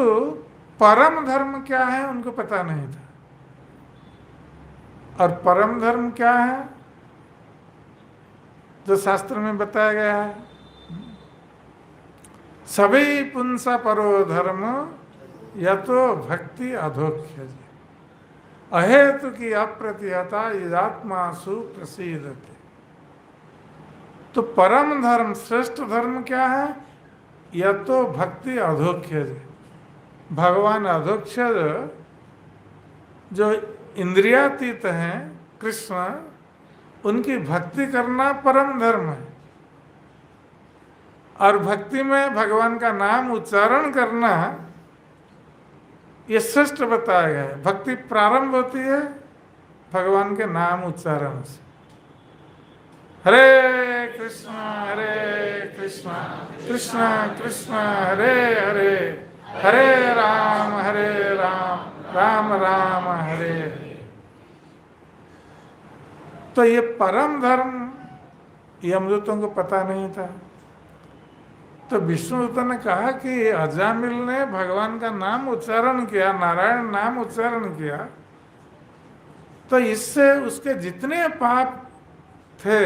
परम धर्म क्या है उनको पता नहीं था। और परम धर्म क्या है जो शास्त्र में बताया गया है, सभी पुंसा परो धर्म यतो भक्ति अधोख्य, अहेतु की अप्रतिहता यदात्मासु प्रसीदते। तो परम धर्म, श्रेष्ठ धर्म क्या है, यतो भक्ति अधोख्य, भगवान अधोक्षज जो इंद्रियातीत हैं कृष्ण, उनकी भक्ति करना परम धर्म है। और भक्ति में भगवान का नाम उच्चारण करना ये श्रेष्ठ बताया गया है। भक्ति प्रारंभ होती है भगवान के नाम उच्चारण से। हरे कृष्णा कृष्णा कृष्णा हरे हरे, हरे राम राम राम हरे हरे। तो ये परम धर्म यमदूतों को पता नहीं था। तो विष्णुदूत ने कहा कि अजामिल ने भगवान का नाम उच्चारण किया, नारायण नाम उच्चारण किया, तो इससे उसके जितने पाप थे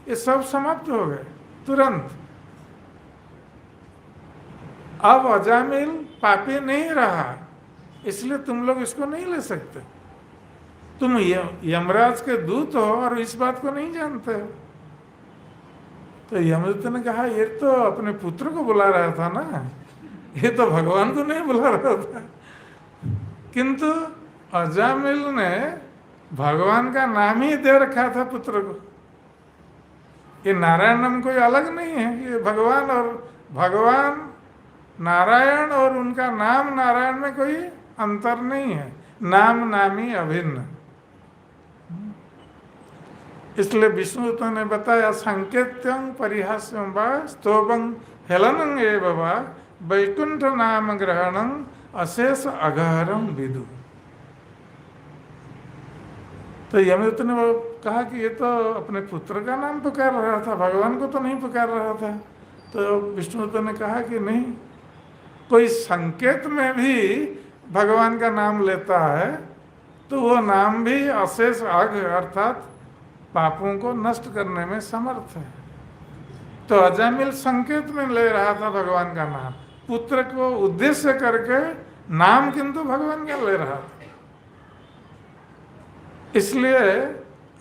ये सब समाप्त हो गए तुरंत। अब अजामिल पापी नहीं रहा, इसलिए तुम लोग इसको नहीं ले सकते। तुम यमराज के दूत हो और इस बात को नहीं जानते हो। तो यमदूत ने कहा ये तो अपने पुत्र को बुला रहा था ना, ये तो भगवान को नहीं बुला रहा था। किंतु अजामिल ने भगवान का नाम ही दे रखा था पुत्र को। ये नारायण नाम कोई अलग नहीं है, ये भगवान और भगवान नारायण और उनका नाम नारायण में कोई अंतर नहीं है, नाम नामी अभिन्न। इसलिए विष्णुदूत ने बताया संकेत्यं परिहास्यं वा स्तोभं हेलनं एव वा वैकुंठ नाम ग्रहणं अशेष अगहरं विदु। तो यमदूत ने वो कहा कि ये तो अपने पुत्र का नाम पुकार रहा था, भगवान को तो नहीं पुकार रहा था। तो विष्णुदूत ने कहा कि नहीं, कोई संकेत में भी भगवान का नाम लेता है तो वो नाम भी अशेष अघ अर्थात पापों को नष्ट करने में समर्थ है। तो अजामिल संकेत में ले रहा था भगवान का नाम, पुत्र को उद्देश्य करके नाम किंतु भगवान का ले रहा था, इसलिए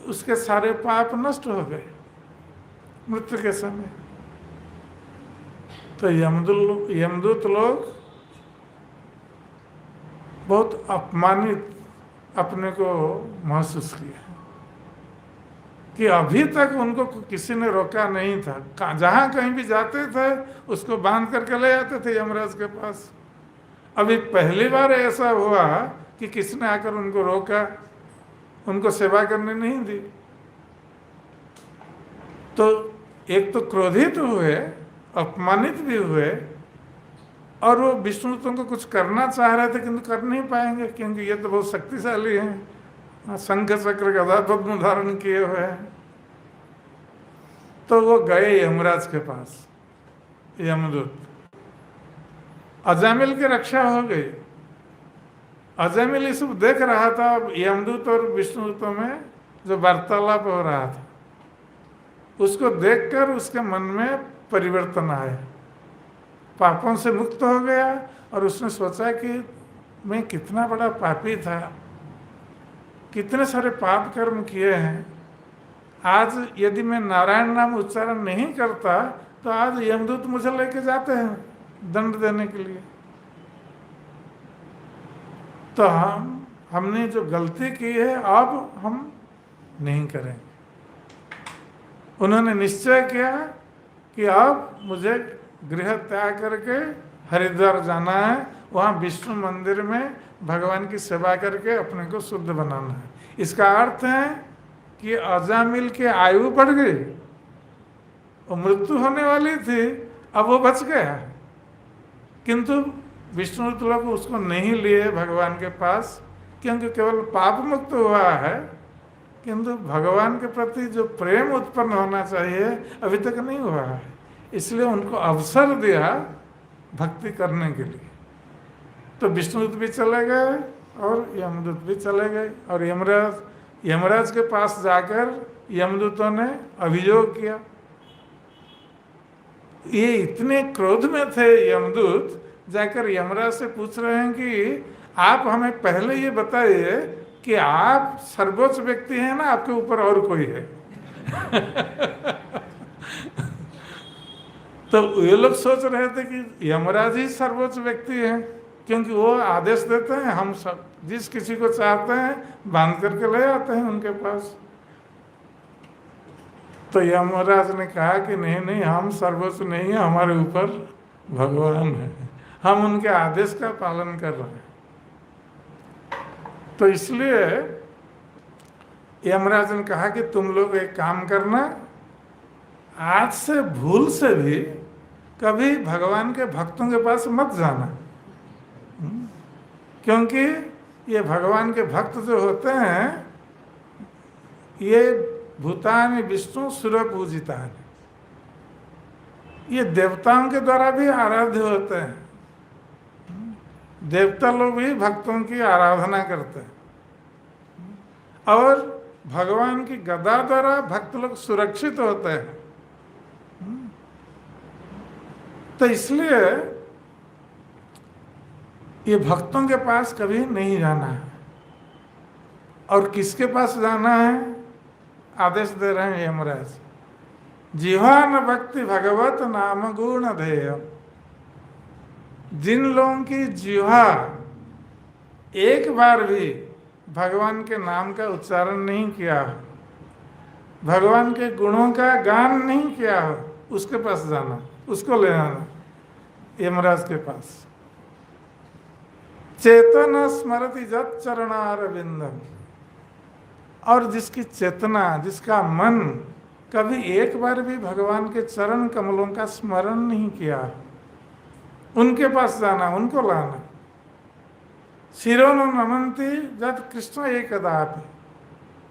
उसके सारे पाप नष्ट हो गए मृत्यु के समय। तो यमदूत लोग बहुत अपमानित अपने को महसूस किया कि अभी तक उनको किसी ने रोका नहीं था। जहाँ कहीं भी जाते थे उसको बांध करके ले आते थे यमराज के पास। अभी पहली बार ऐसा हुआ कि किसी ने आकर उनको रोका, उनको सेवा करने नहीं दी। तो एक तो क्रोधित हुए, अपमानित भी हुए, और वो विष्णुदूतों को कुछ करना चाह रहे थे किंतु कर नहीं पाएंगे क्योंकि ये तो बहुत शक्तिशाली हैं, शंख चक्र गदा पद्म धारण किए हुए हैं। तो वो गए यमराज के पास, यमदूत। अजामिल की रक्षा हो गई। अजामिल ये सब देख रहा था यमदूत और विष्णुदूतों में जो वार्तालाप हो रहा था, उसको देखकर उसके मन में परिवर्तन आया, पापों से मुक्त हो गया और उसने सोचा कि मैं कितना बड़ा पापी था, कितने सारे पाप कर्म किए हैं। आज यदि मैं नारायण नाम उच्चारण नहीं करता तो आज यमदूत मुझे लेके जाते हैं दंड देने के लिए। तो हमने जो गलती की है अब हम नहीं करेंगे। उन्होंने निश्चय किया कि अब मुझे गृह त्याग करके हरिद्वार जाना है, वहाँ विष्णु मंदिर में भगवान की सेवा करके अपने को शुद्ध बनाना है। इसका अर्थ है कि अजामिल की आयु बढ़ गई, वो मृत्यु होने वाली थी, अब वो बच गया। किंतु विष्णु लोग उसको नहीं लिए भगवान के पास, क्योंकि केवल पाप मुक्त हुआ है, किंतु भगवान के प्रति जो प्रेम उत्पन्न होना चाहिए अभी तक नहीं हुआ है। इसलिए उनको अवसर दिया भक्ति करने के लिए। तो विष्णुदूत भी चले गए और यमदूत भी चले गए, और यमराज के पास जाकर यमदूतों ने अभियोग किया। ये इतने क्रोध में थे यमदूत, जाकर यमराज से पूछ रहे हैं कि आप हमें पहले ये बताइए कि आप सर्वोच्च व्यक्ति हैं ना, आपके ऊपर और कोई है? तो ये लोग सोच रहे थे कि यमराज ही सर्वोच्च व्यक्ति हैं, क्योंकि वो आदेश देते हैं, हम सब जिस किसी को चाहते हैं बांध करके ले आते हैं उनके पास। तो यमराज ने कहा कि नहीं नहीं, हम सर्वोच्च नहीं है, हमारे ऊपर भगवान है, हम उनके आदेश का पालन कर रहे हैं। तो इसलिए यमराज ने कहा कि तुम लोग एक काम करना, आज से भूल से भी कभी भगवान के भक्तों के पास मत जाना, क्योंकि ये भगवान के भक्त जो होते हैं ये भूतानि विष्णु सुर पूजितानि, ये देवताओं के द्वारा भी आराध्य होते हैं। देवता लोग भी भक्तों की आराधना करते हैं, और भगवान की गदा द्वारा भक्त लोग सुरक्षित होते हैं। तो इसलिए ये भक्तों के पास कभी नहीं जाना है। और किसके पास जाना है? आदेश दे रहे हैं यमराज, जिह्वा न भक्ति भगवत नाम गुण ध्येय। जिन लोगों की जिह्वा एक बार भी भगवान के नाम का उच्चारण नहीं किया हो, भगवान के गुणों का गान नहीं किया हो, उसके पास जाना, उसको ले आना यमराज के पास। चेतन स्मरति जत चरणारविंदम, और जिसकी चेतना, जिसका मन कभी एक बार भी भगवान के चरण कमलों का स्मरण नहीं किया, उनके पास जाना, उनको लाना। शिरो न नमन्ति जत कृष्ण एकदापि,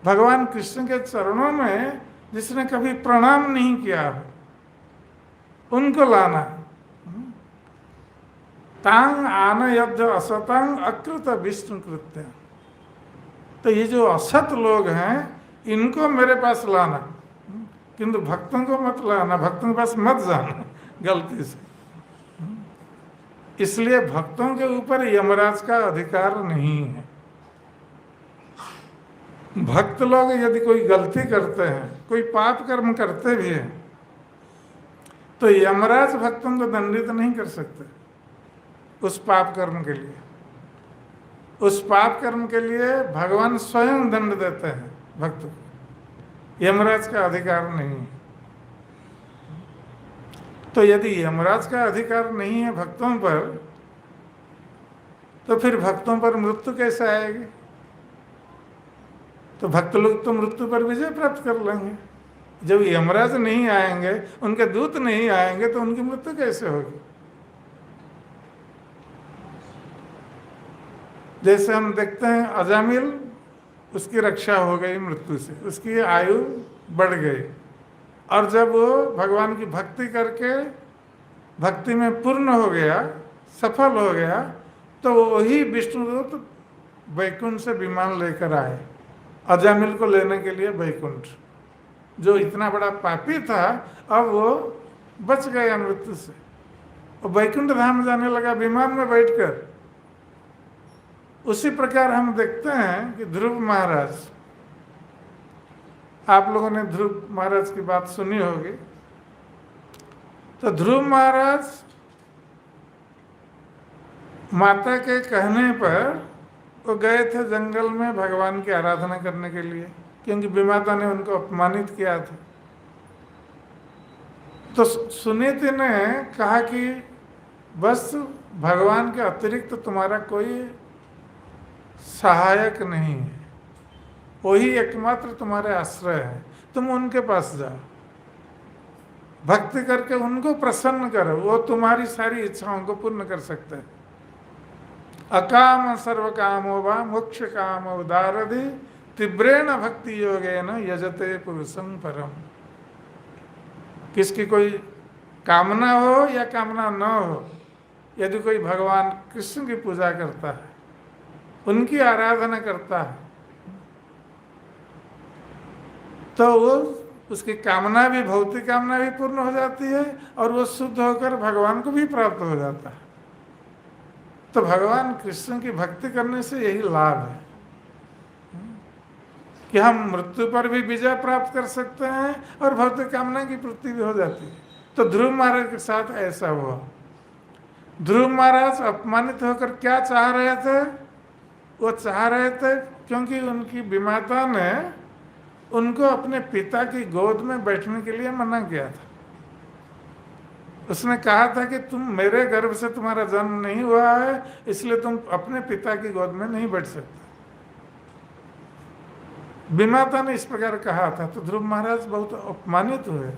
भगवान कृष्ण के चरणों में जिसने कभी प्रणाम नहीं किया, उनको लाना। तांग आनयद्ध असतांग अकृत विष्णु कृत्य। तो ये जो असत लोग हैं इनको मेरे पास लाना, किंतु भक्तों को मत लाना, भक्तों के पास मत जाना गलती से। इसलिए भक्तों के ऊपर यमराज का अधिकार नहीं है। भक्त लोग यदि कोई गलती करते हैं, कोई पाप कर्म करते भी हैं, तो यमराज भक्तों को दंडित नहीं कर सकते उस पाप कर्म के लिए। उस पाप कर्म के लिए भगवान स्वयं दंड देते हैं भक्त को, यमराज का अधिकार नहीं है। तो यदि यमराज का अधिकार नहीं है भक्तों पर, तो फिर भक्तों पर मृत्यु कैसे आएगी? तो भक्त लोग तो मृत्यु पर विजय प्राप्त कर लेंगे। जब यमराज नहीं आएंगे, उनके दूत नहीं आएंगे, तो उनकी मृत्यु कैसे होगी? जैसे हम देखते हैं अजामिल उसकी रक्षा हो गई मृत्यु से, उसकी आयु बढ़ गई। और जब वो भगवान की भक्ति करके भक्ति में पूर्ण हो गया, सफल हो गया, तो वही विष्णुदूत वैकुंठ से विमान लेकर आए अजामिल को लेने के लिए वैकुंठ। जो इतना बड़ा पापी था अब वो बच गया मृत्यु से, और वैकुंठ धाम जाने लगा विमान में बैठकर। उसी प्रकार हम देखते हैं कि ध्रुव महाराज, आप लोगों ने ध्रुव महाराज की बात सुनी होगी। तो ध्रुव महाराज माता के कहने पर वो गए थे जंगल में भगवान की आराधना करने के लिए, क्योंकि विमाता ने उनको अपमानित किया था। तो सुनीति ने कहा कि बस भगवान के अतिरिक्त तुम्हारा कोई सहायक नहीं है, वही एकमात्र तुम्हारे आश्रय है, तुम उनके पास जाओ, भक्ति करके उनको प्रसन्न करो, वो तुम्हारी सारी इच्छाओं को पूर्ण कर सकते हैं। अकाम सर्व कामो वा मोक्ष काम उदारधि तीव्रेण भक्ति योगेन यजते पुरुषं परम। किसकी कोई कामना हो या कामना न हो, यदि कोई भगवान कृष्ण की पूजा करता है, उनकी आराधना करता है, तो वो उसकी कामना भी, भौतिक कामना भी पूर्ण हो जाती है और वो शुद्ध होकर भगवान को भी प्राप्त हो जाता है। तो भगवान कृष्ण की भक्ति करने से यही लाभ है कि हम मृत्यु पर भी विजय प्राप्त कर सकते हैं और भौतिक कामना की पूर्ति भी हो जाती है। तो ध्रुव महाराज के साथ ऐसा हुआ। ध्रुव महाराज अपमानित होकर क्या चाह रहे थे? वो चाह रहे थे क्योंकि उनकी विमाता ने उनको अपने पिता की गोद में बैठने के लिए मना किया था। उसने कहा था कि तुम, मेरे गर्भ से तुम्हारा जन्म नहीं हुआ है, इसलिए तुम अपने पिता की गोद में नहीं बैठ सकते। विमाता ने इस प्रकार कहा था, तो ध्रुव महाराज बहुत अपमानित हुए।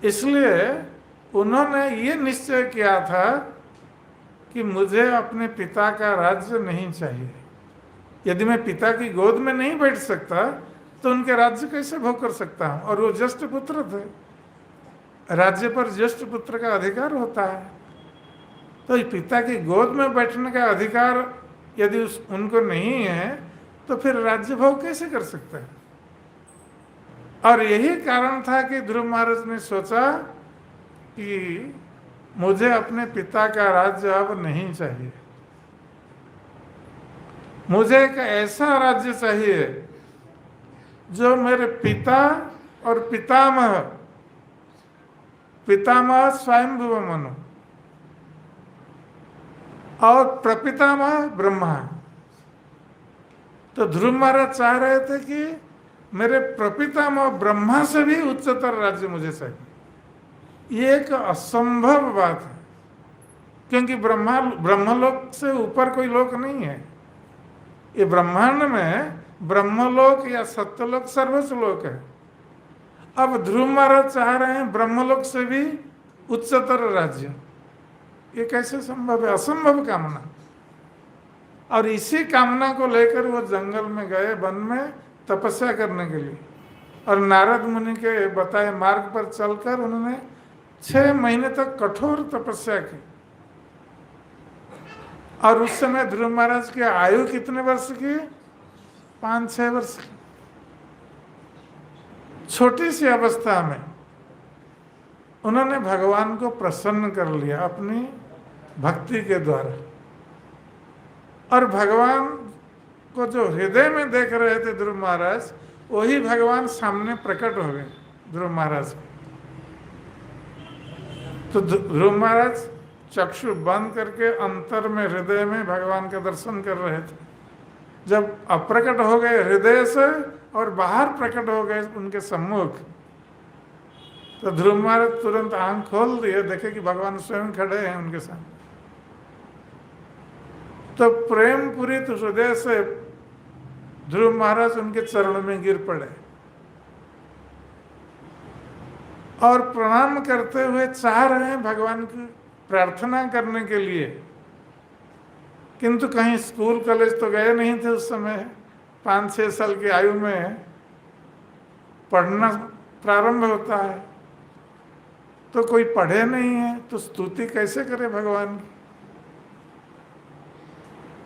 इसलिए उन्होंने ये निश्चय किया था कि मुझे अपने पिता का राज्य नहीं चाहिए। यदि मैं पिता की गोद में नहीं बैठ सकता तो उनके राज्य कैसे भोग कर सकता हूँ? और वो ज्येष्ठ पुत्र थे, राज्य पर ज्येष्ठ पुत्र का अधिकार होता है। तो पिता की गोद में बैठने का अधिकार यदि उनको नहीं है तो फिर राज्य भोग कैसे कर सकते हैं? और यही कारण था कि ध्रुव महाराज ने सोचा कि मुझे अपने पिता का राज्य अब नहीं चाहिए, मुझे एक ऐसा राज्य चाहिए जो मेरे पिता और पितामह, पितामह स्वयंभुव मनु और प्रपितामह ब्रह्मा। तो ध्रुव महाराज चाह रहे थे कि मेरे प्रपितामह ब्रह्मा से भी उच्चतर राज्य मुझे चाहिए। ये एक असंभव बात है, क्योंकि ब्रह्मलोक से ऊपर कोई लोक नहीं है। ये ब्रह्मांड में ब्रह्मलोक या सत्यलोक सर्वोच्च लोक है। अब ध्रुव महाराज चाह रहे हैं ब्रह्मलोक से भी उच्चतर राज्य। ये कैसे संभव है? असंभव कामना। और इसी कामना को लेकर वो जंगल में गए, वन में तपस्या करने के लिए। और नारद मुनि के बताए मार्ग पर चलकर उन्होंने 6 महीने तक कठोर तपस्या की। और उस समय ध्रुव महाराज की आयु कितने वर्ष की? 5-6 वर्ष की। छोटी सी अवस्था में उन्होंने भगवान को प्रसन्न कर लिया अपनी भक्ति के द्वारा। और भगवान को जो हृदय में देख रहे थे ध्रुव महाराज, वही भगवान सामने प्रकट हो गए ध्रुव महाराज को। तो ध्रुव महाराज चक्षु बंद करके अंतर में, हृदय में भगवान का दर्शन कर रहे थे। जब अप्रकट हो गए हृदय से और बाहर प्रकट हो गए उनके सम्मुख, तो ध्रुव महाराज तुरंत आंख खोल दिए, देखे कि भगवान स्वयं खड़े हैं उनके सामने। तो प्रेम पूरित हृदय से ध्रुव महाराज उनके चरणों में गिर पड़े और प्रणाम करते हुए चाह रहे हैं भगवान की प्रार्थना करने के लिए, किंतु कहीं स्कूल कॉलेज तो गए नहीं थे उस समय, 5-6 साल की आयु में पढ़ना प्रारंभ होता है, तो कोई पढ़े नहीं है तो स्तुति कैसे करे भगवान की।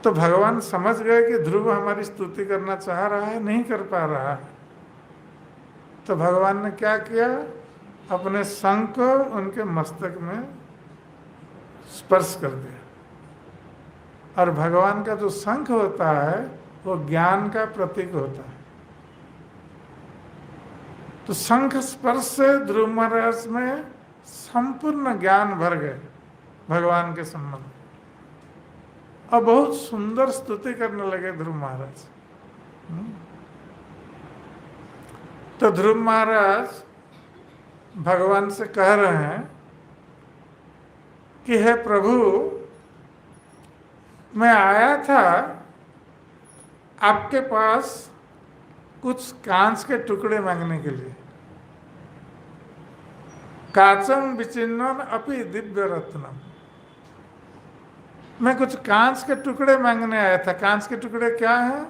तो भगवान समझ गए कि ध्रुव हमारी स्तुति करना चाह रहा है, नहीं कर पा रहा है। तो भगवान ने क्या किया, अपने शंख को उनके मस्तक में स्पर्श कर दिया। और भगवान का जो शंख होता है वो ज्ञान का प्रतीक होता है। तो शंख स्पर्श से ध्रुव महाराज में संपूर्ण ज्ञान भर गए भगवान के संबंध, और बहुत सुंदर स्तुति करने लगे ध्रुव महाराज। तो ध्रुव महाराज भगवान से कह रहे हैं कि हे प्रभु, मैं आया था आपके पास कुछ कांच के टुकड़े मांगने के लिए। काचम विचिन्नम अपि दिव्य रत्नम। मैं कुछ कांच के टुकड़े मांगने आया था। कांच के टुकड़े क्या हैं?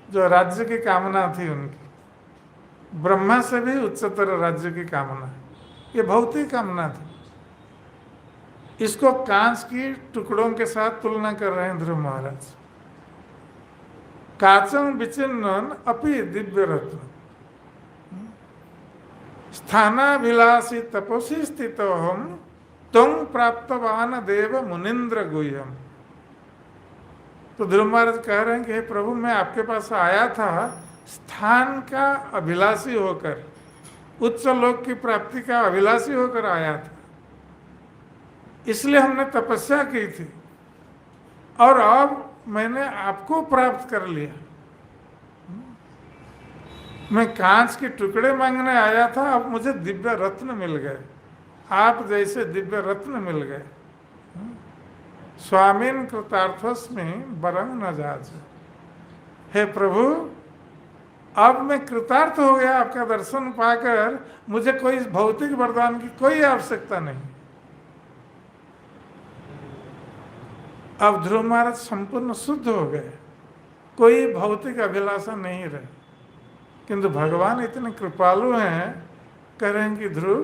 जो राज्य की कामना थी उनकी, ब्रह्मा से भी उच्चतर राज्य की कामना, ये भौतिक कामना थी। इसको कांच की टुकड़ों के साथ तुलना कर रहे हैं ध्रुव महाराज। काचम विचिन्नन अपि दिव्य रत्न स्थानाभिलाषी तपसी स्थित हम तुम प्राप्तवान देव मुनिंद्र गुह्यम। तो ध्रुव महाराज कह रहे हैं कि हे प्रभु, मैं आपके पास आया था स्थान का अभिलाषी होकर, उच्च लोक की प्राप्ति का अभिलाषी होकर आया था। इसलिए हमने तपस्या की थी और अब मैंने आपको प्राप्त कर लिया। मैं कांच के टुकड़े मांगने आया था, अब मुझे दिव्य रत्न मिल गए, आप जैसे दिव्य रत्न मिल गए। स्वामीन कृतार्थस्मि वरं न जाज। हे प्रभु, अब मैं कृतार्थ हो गया आपका दर्शन पाकर, मुझे कोई भौतिक वरदान की कोई आवश्यकता नहीं। अब ध्रुव महाराज संपूर्ण शुद्ध हो गए, कोई भौतिक अभिलाषा नहीं रहे। किंतु भगवान इतने कृपालु हैं, कह रहे हैं कि ध्रुव,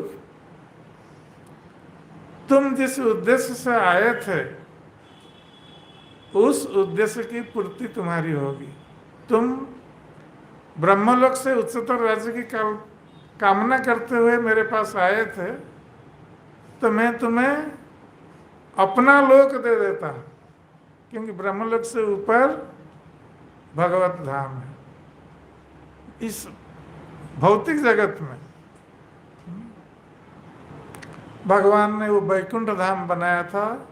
तुम जिस उद्देश्य से आए थे उस उद्देश्य की पूर्ति तुम्हारी होगी। तुम ब्रह्मलोक से उच्चतर राज्य की कामना करते हुए मेरे पास आए थे, तो मैं तुम्हें अपना लोक दे देता, क्योंकि ब्रह्मलोक से ऊपर भगवत धाम है। इस भौतिक जगत में भगवान ने वो वैकुंठ धाम बनाया था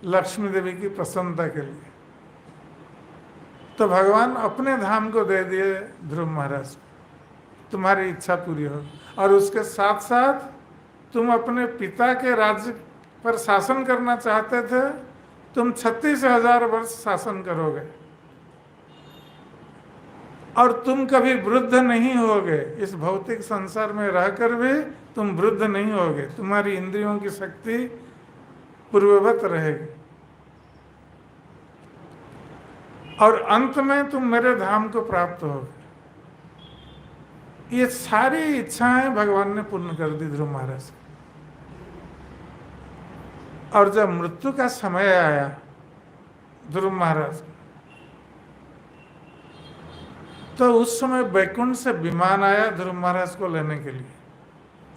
लक्ष्मी देवी की प्रसन्नता के लिए। तो भगवान अपने धाम को दे दिए ध्रुव महाराज, तुम्हारी इच्छा पूरी हो। और उसके साथ साथ तुम अपने पिता के राज्य पर शासन करना चाहते थे, तुम 36,000 वर्ष शासन करोगे और तुम कभी वृद्ध नहीं होगे। इस भौतिक संसार में रहकर भी तुम वृद्ध नहीं होगे, तुम्हारी इंद्रियों की शक्ति पूर्ववत रहेगी और अंत में तुम मेरे धाम को प्राप्त होगे। ये सारी इच्छाएं भगवान ने पूर्ण कर दी ध्रुव महाराज। और जब मृत्यु का समय आया ध्रुव महाराज, तो उस समय वैकुंठ से विमान आया ध्रुव महाराज को लेने के लिए।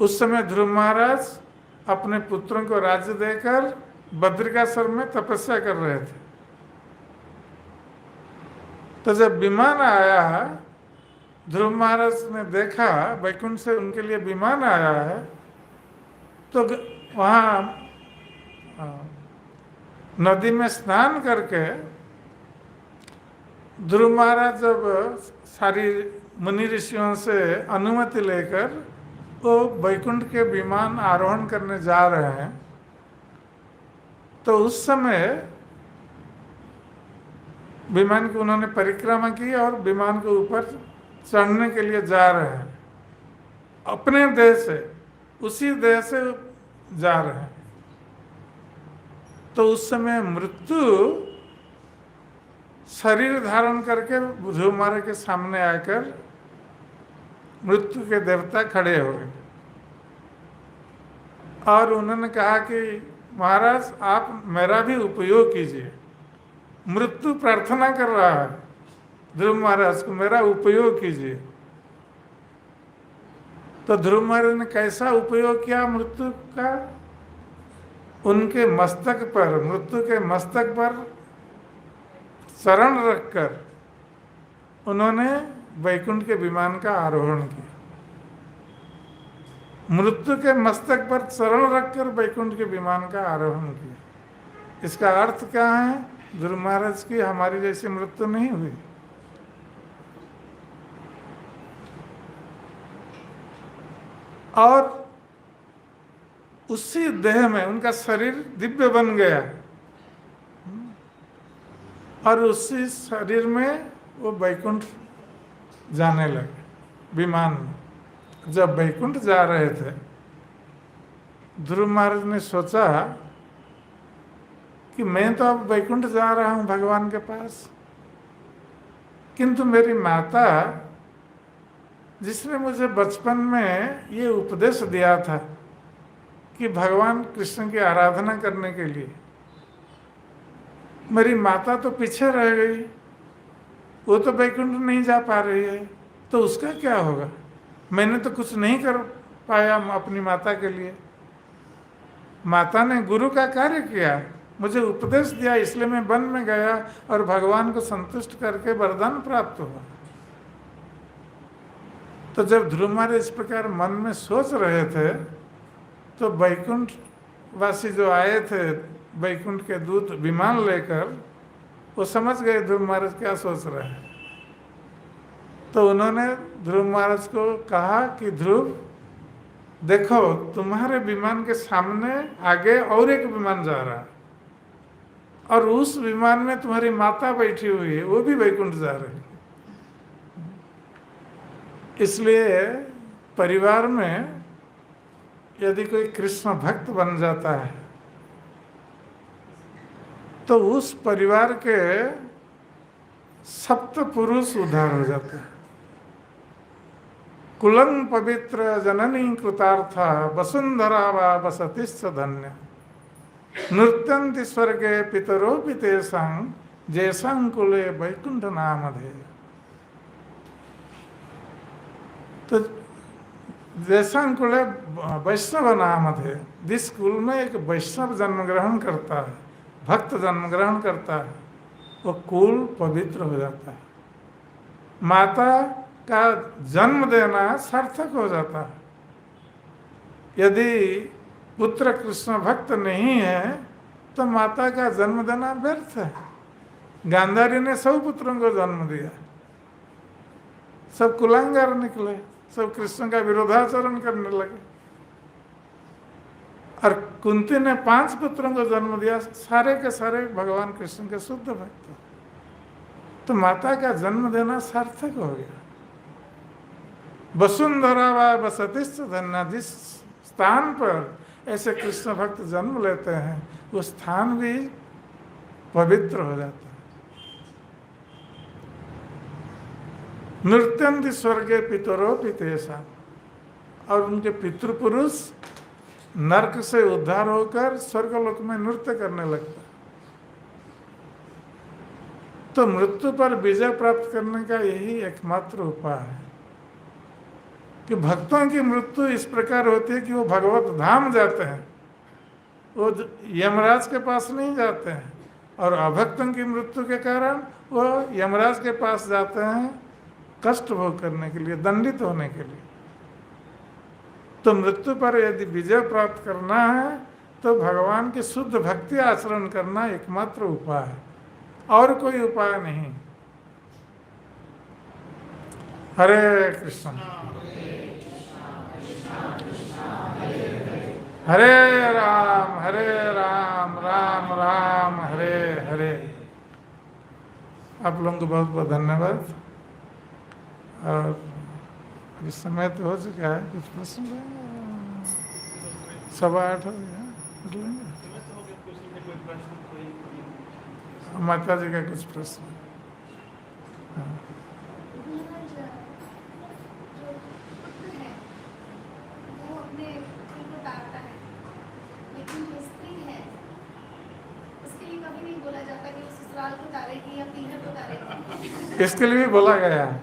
उस समय ध्रुव महाराज अपने पुत्रों को राज्य देकर बद्रिकाश्रम में तपस्या कर रहे थे। तो जब विमान आया, ध्रुव महाराज ने देखा वैकुंठ से उनके लिए विमान आया है, तो वहाँ नदी में स्नान करके ध्रुव महाराज जब सारी मुनि ऋषियों से अनुमति लेकर वो वैकुंठ के विमान आरोहण करने जा रहे हैं, तो उस समय विमान की उन्होंने परिक्रमा की और विमान के ऊपर चढ़ने के लिए जा रहे हैं। अपने देश से, उसी देश से जा रहे हैं। तो उस समय मृत्यु शरीर धारण करके ध्रुव महाराज के सामने आकर मृत्यु के देवता खड़े हो गए और उन्होंने कहा कि महाराज आप मेरा भी उपयोग कीजिए। मृत्यु प्रार्थना कर रहा है ध्रुव महाराज को, मेरा उपयोग कीजिए। तो ध्रुव महाराज ने कैसा उपयोग किया मृत्यु का? उनके मस्तक पर, मृत्यु के मस्तक पर चरण रखकर उन्होंने वैकुंठ के विमान का आरोहण किया। मृत्यु के मस्तक पर चरण रखकर वैकुंठ के विमान का आरोहण किया। इसका अर्थ क्या है? ध्रुव महाराज की हमारी जैसी मृत्यु नहीं हुई। और उसी देह में उनका शरीर दिव्य बन गया और उसी शरीर में वो वैकुंठ जाने लगे विमान में। जब वैकुंठ जा रहे थे, ध्रुव महाराज ने सोचा कि मैं तो अब वैकुंठ जा रहा हूँ भगवान के पास, किंतु मेरी माता जिसने मुझे बचपन में ये उपदेश दिया था कि भगवान कृष्ण की आराधना करने के लिए, मेरी माता तो पीछे रह गई, वो तो वैकुंठ नहीं जा पा रही है, तो उसका क्या होगा? मैंने तो कुछ नहीं कर पाया अपनी माता के लिए। माता ने गुरु का कार्य किया, मुझे उपदेश दिया, इसलिए मैं वन में गया और भगवान को संतुष्ट करके वरदान प्राप्त हुआ। तो जब ध्रुव महाराज इस प्रकार मन में सोच रहे थे तो वैकुंठ वासी जो आए थे, वैकुंठ के दूत विमान लेकर, वो समझ गए ध्रुव महाराज क्या सोच रहे हैं। तो उन्होंने ध्रुव महाराज को कहा कि ध्रुव देखो, तुम्हारे विमान के सामने आगे और एक विमान जा रहा है और उस विमान में तुम्हारी माता बैठी हुई है, वो भी वैकुंठ जा रही है। इसलिए परिवार में यदि कोई कृष्ण भक्त बन जाता है तो उस परिवार के सप्त पुरुष उद्धार हो जाते हैं। कुलं पवित्र जननी कृतार्था वसुंधरा वा बसतिश्च धन्य नृत्यन्ति स्वर्गे पितरो पितेषां जैसां कुले वैकुंठ नामधेय। तो जैसा कुले वैष्णव नामधेय, जिस कुल में एक वैष्णव जन्म ग्रहण करता है, भक्त जन्म ग्रहण करता है, वो कुल पवित्र हो जाता है। माता का जन्म देना सार्थक हो जाता है। यदि पुत्र कृष्ण भक्त नहीं है तो माता का जन्म देना व्यर्थ है। गांधारी ने 100 पुत्रों को जन्म दिया, सब कुलांगार निकले, सब कृष्ण का विरोधाचरण करने लगे। और कुंती ने 5 पुत्रों को जन्म दिया, सारे के सारे भगवान कृष्ण के शुद्ध भक्त। तो माता का जन्म देना सार्थक हो गया। वसुंधरा वा बसतिश्च धन्या, जिस स्थान पर ऐसे कृष्ण भक्त जन्म लेते हैं वो स्थान भी पवित्र हो जाता है। नृत्यन्ति स्वर्गे पितरो पितेषां, और उनके पितृपुरुष नरक से उद्धार होकर स्वर्गलोक में नृत्य करने लगता है। तो मृत्यु पर विजय प्राप्त करने का यही एकमात्र उपाय है कि भक्तों की मृत्यु इस प्रकार होती है कि वो भगवत धाम जाते हैं, वो यमराज के पास नहीं जाते हैं। और अभक्तों की मृत्यु के कारण वो यमराज के पास जाते हैं कष्ट भोग करने के लिए, दंडित होने के लिए। तो मृत्यु पर यदि विजय प्राप्त करना है तो भगवान की शुद्ध भक्ति आचरण करना एकमात्र उपाय है, और कोई उपाय नहीं। हरे कृष्ण हरे राम राम राम हरे हरे। आप लोगों को बहुत बहुत धन्यवाद। और इस समय तो हो चुका है, कुछ प्रश्न रहेंगे? 7:15 हो गया, माता जी का कुछ प्रश्न? इसके लिए भी बोला गया है।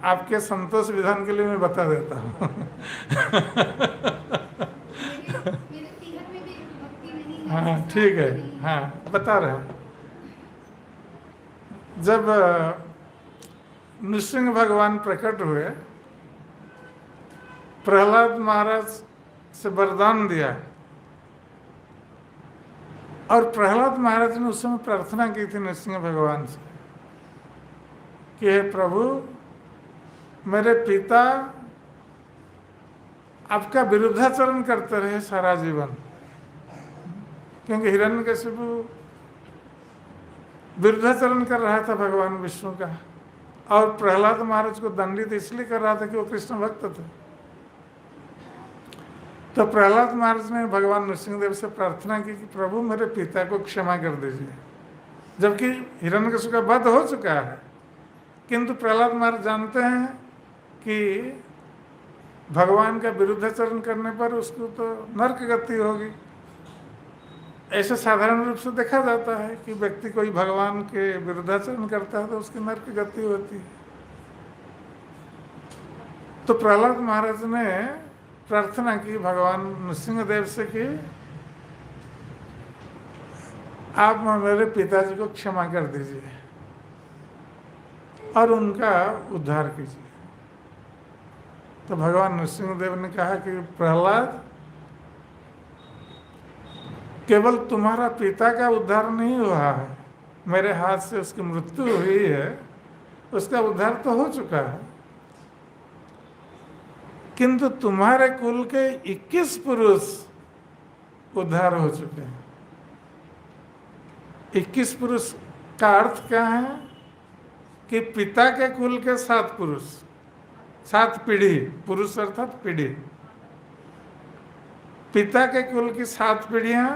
आपके संतोष विधान के लिए मैं बता देता हूँ। हाँ ठीक है, हाँ बता रहे हैं। जब नृसिंह भगवान प्रकट हुए, प्रहलाद महाराज से वरदान दिया, और प्रहलाद महाराज ने उस समय प्रार्थना की थी नृसिंह भगवान से कि हे प्रभु, मेरे पिता आपका विरुद्धाचरण करते रहे सारा जीवन, क्योंकि हिरण्यकशिपु विरुद्धाचरण कर रहा था भगवान विष्णु का, और प्रहलाद महाराज को दंडित इसलिए कर रहा था कि वो कृष्ण भक्त थे। तो प्रहलाद महाराज ने भगवान नृसिंहदेव से प्रार्थना की कि प्रभु मेरे पिता को क्षमा कर दीजिए, जबकि हिरण्यकशिपु का वध हो चुका है। किंतु प्रहलाद महाराज जानते हैं कि भगवान का विरुद्धाचरण करने पर उसको तो नरक गति होगी। ऐसे साधारण रूप से देखा जाता है कि व्यक्ति कोई भगवान के विरुद्धाचरण करता है तो उसकी नरक गति होती है। तो प्रहलाद महाराज ने प्रार्थना की भगवान नृसिंहदेव से कि आप मेरे पिताजी को क्षमा कर दीजिए और उनका उद्धार कीजिए। तो भगवान नृसिंहदेव ने कहा कि प्रहलाद, केवल तुम्हारा पिता का उद्धार नहीं हुआ है, मेरे हाथ से उसकी मृत्यु हुई है, उसका उद्धार तो हो चुका है, किंतु तुम्हारे कुल के 21 पुरुष उद्धार हो चुके हैं। 21 पुरुष का अर्थ क्या है कि पिता के कुल के 7 पुरुष, 7 पीढ़ी, पुरुष अर्थात पीढ़ी, पिता के कुल की 7 पीढ़ियां,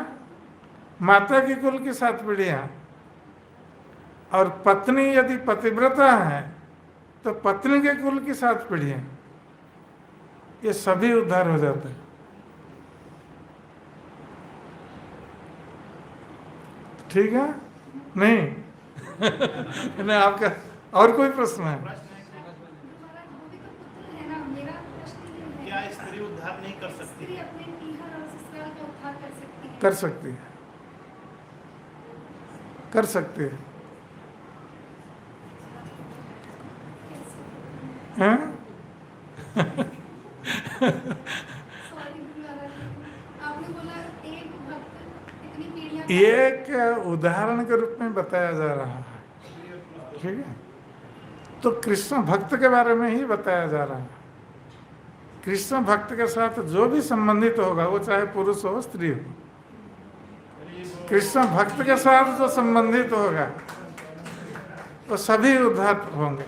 माता की कुल की 7 पीढ़ियां, और पत्नी यदि पतिव्रता है तो पत्नी के कुल की 7 पीढ़ियां, ये सभी उद्धार हो जाते हैं। ठीक है? नहीं? नहीं, आपका और कोई प्रश्न है? क्या स्त्री उद्धार नहीं कर सकती? कर सकती है, कर सकती है। हैं? एक उदाहरण के रूप में बताया जा रहा है, ठीक है? तो कृष्ण भक्त के बारे में ही बताया जा रहा है। कृष्ण भक्त के साथ जो भी संबंधित होगा, वो चाहे पुरुष हो स्त्री हो, कृष्ण भक्त के साथ जो संबंधित होगा वो सभी उद्धार होंगे।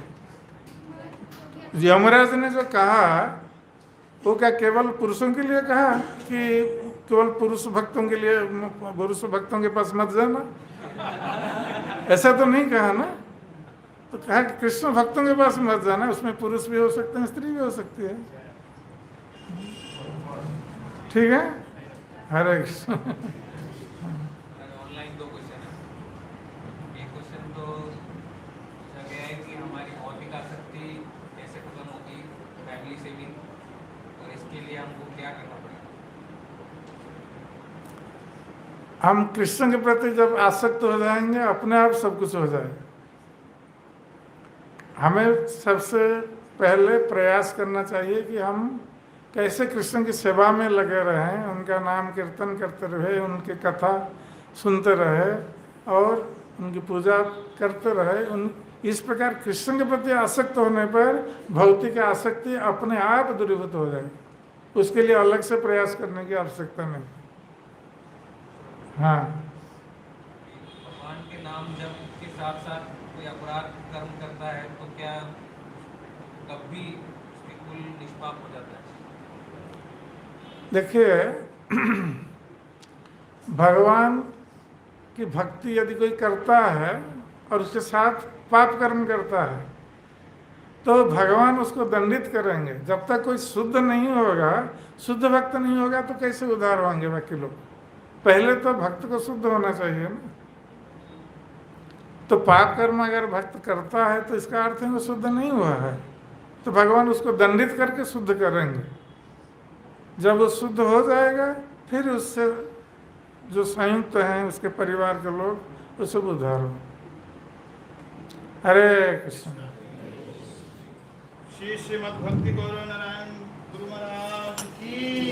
यमराज ने जो कहा वो क्या केवल पुरुषों के लिए कहा कि केवल पुरुष भक्तों के लिए, पुरुष भक्तों के पास मत जाना, ऐसा तो नहीं कहा ना। तो कहा कि कृष्ण भक्तों के पास मत जाना, उसमें पुरुष भी हो सकते हैं, स्त्री भी हो सकती है। ठीक है? हरे कृष्ण। ऑनलाइन 2 क्वेश्चन है। एक क्वेश्चन तो पूछा गया है कि हमारी भौतिक आसक्ति कैसे खत्म होगी फैमिली से भी, और इसके लिए हमको क्या करना पड़ेगा? हम कृष्ण के प्रति जब आसक्त हो जाएंगे, अपने आप सब कुछ हो जाएगा। हमें सबसे पहले प्रयास करना चाहिए कि हम कैसे कृष्ण की सेवा में लगे रहें, उनका नाम कीर्तन करते रहे, उनकी कथा सुनते रहे और उनकी पूजा करते रहे। इस प्रकार कृष्ण के प्रति आसक्त होने पर भौतिक आसक्ति अपने आप दूरीभूत हो जाएगी। उसके लिए अलग से प्रयास करने की आवश्यकता नहीं। हाँ, भगवान के नाम जप के साथ साथ कोई अपराध कर्म करता है तो क्या तब भी उसके कुल निष्पाप हो जाता है? देखिए, भगवान की भक्ति यदि कोई करता है और उसके साथ पाप कर्म करता है तो भगवान उसको दंडित करेंगे। जब तक कोई शुद्ध नहीं होगा, शुद्ध भक्त नहीं होगा तो कैसे उद्धार होंगे बाकी लोग? पहले तो भक्त को शुद्ध होना चाहिए ना। तो पाप कर्म अगर भक्त करता है तो इसका अर्थ है वो शुद्ध नहीं हुआ है, तो भगवान उसको दंडित करके शुद्ध करेंगे। जब वो शुद्ध हो जाएगा फिर उससे जो संयुक्त हैं उसके परिवार के लोग उससे उद्धार हो। हरे कृष्ण। श्री श्रीमद् भक्ति गौरव नारायण गुरु महाराज की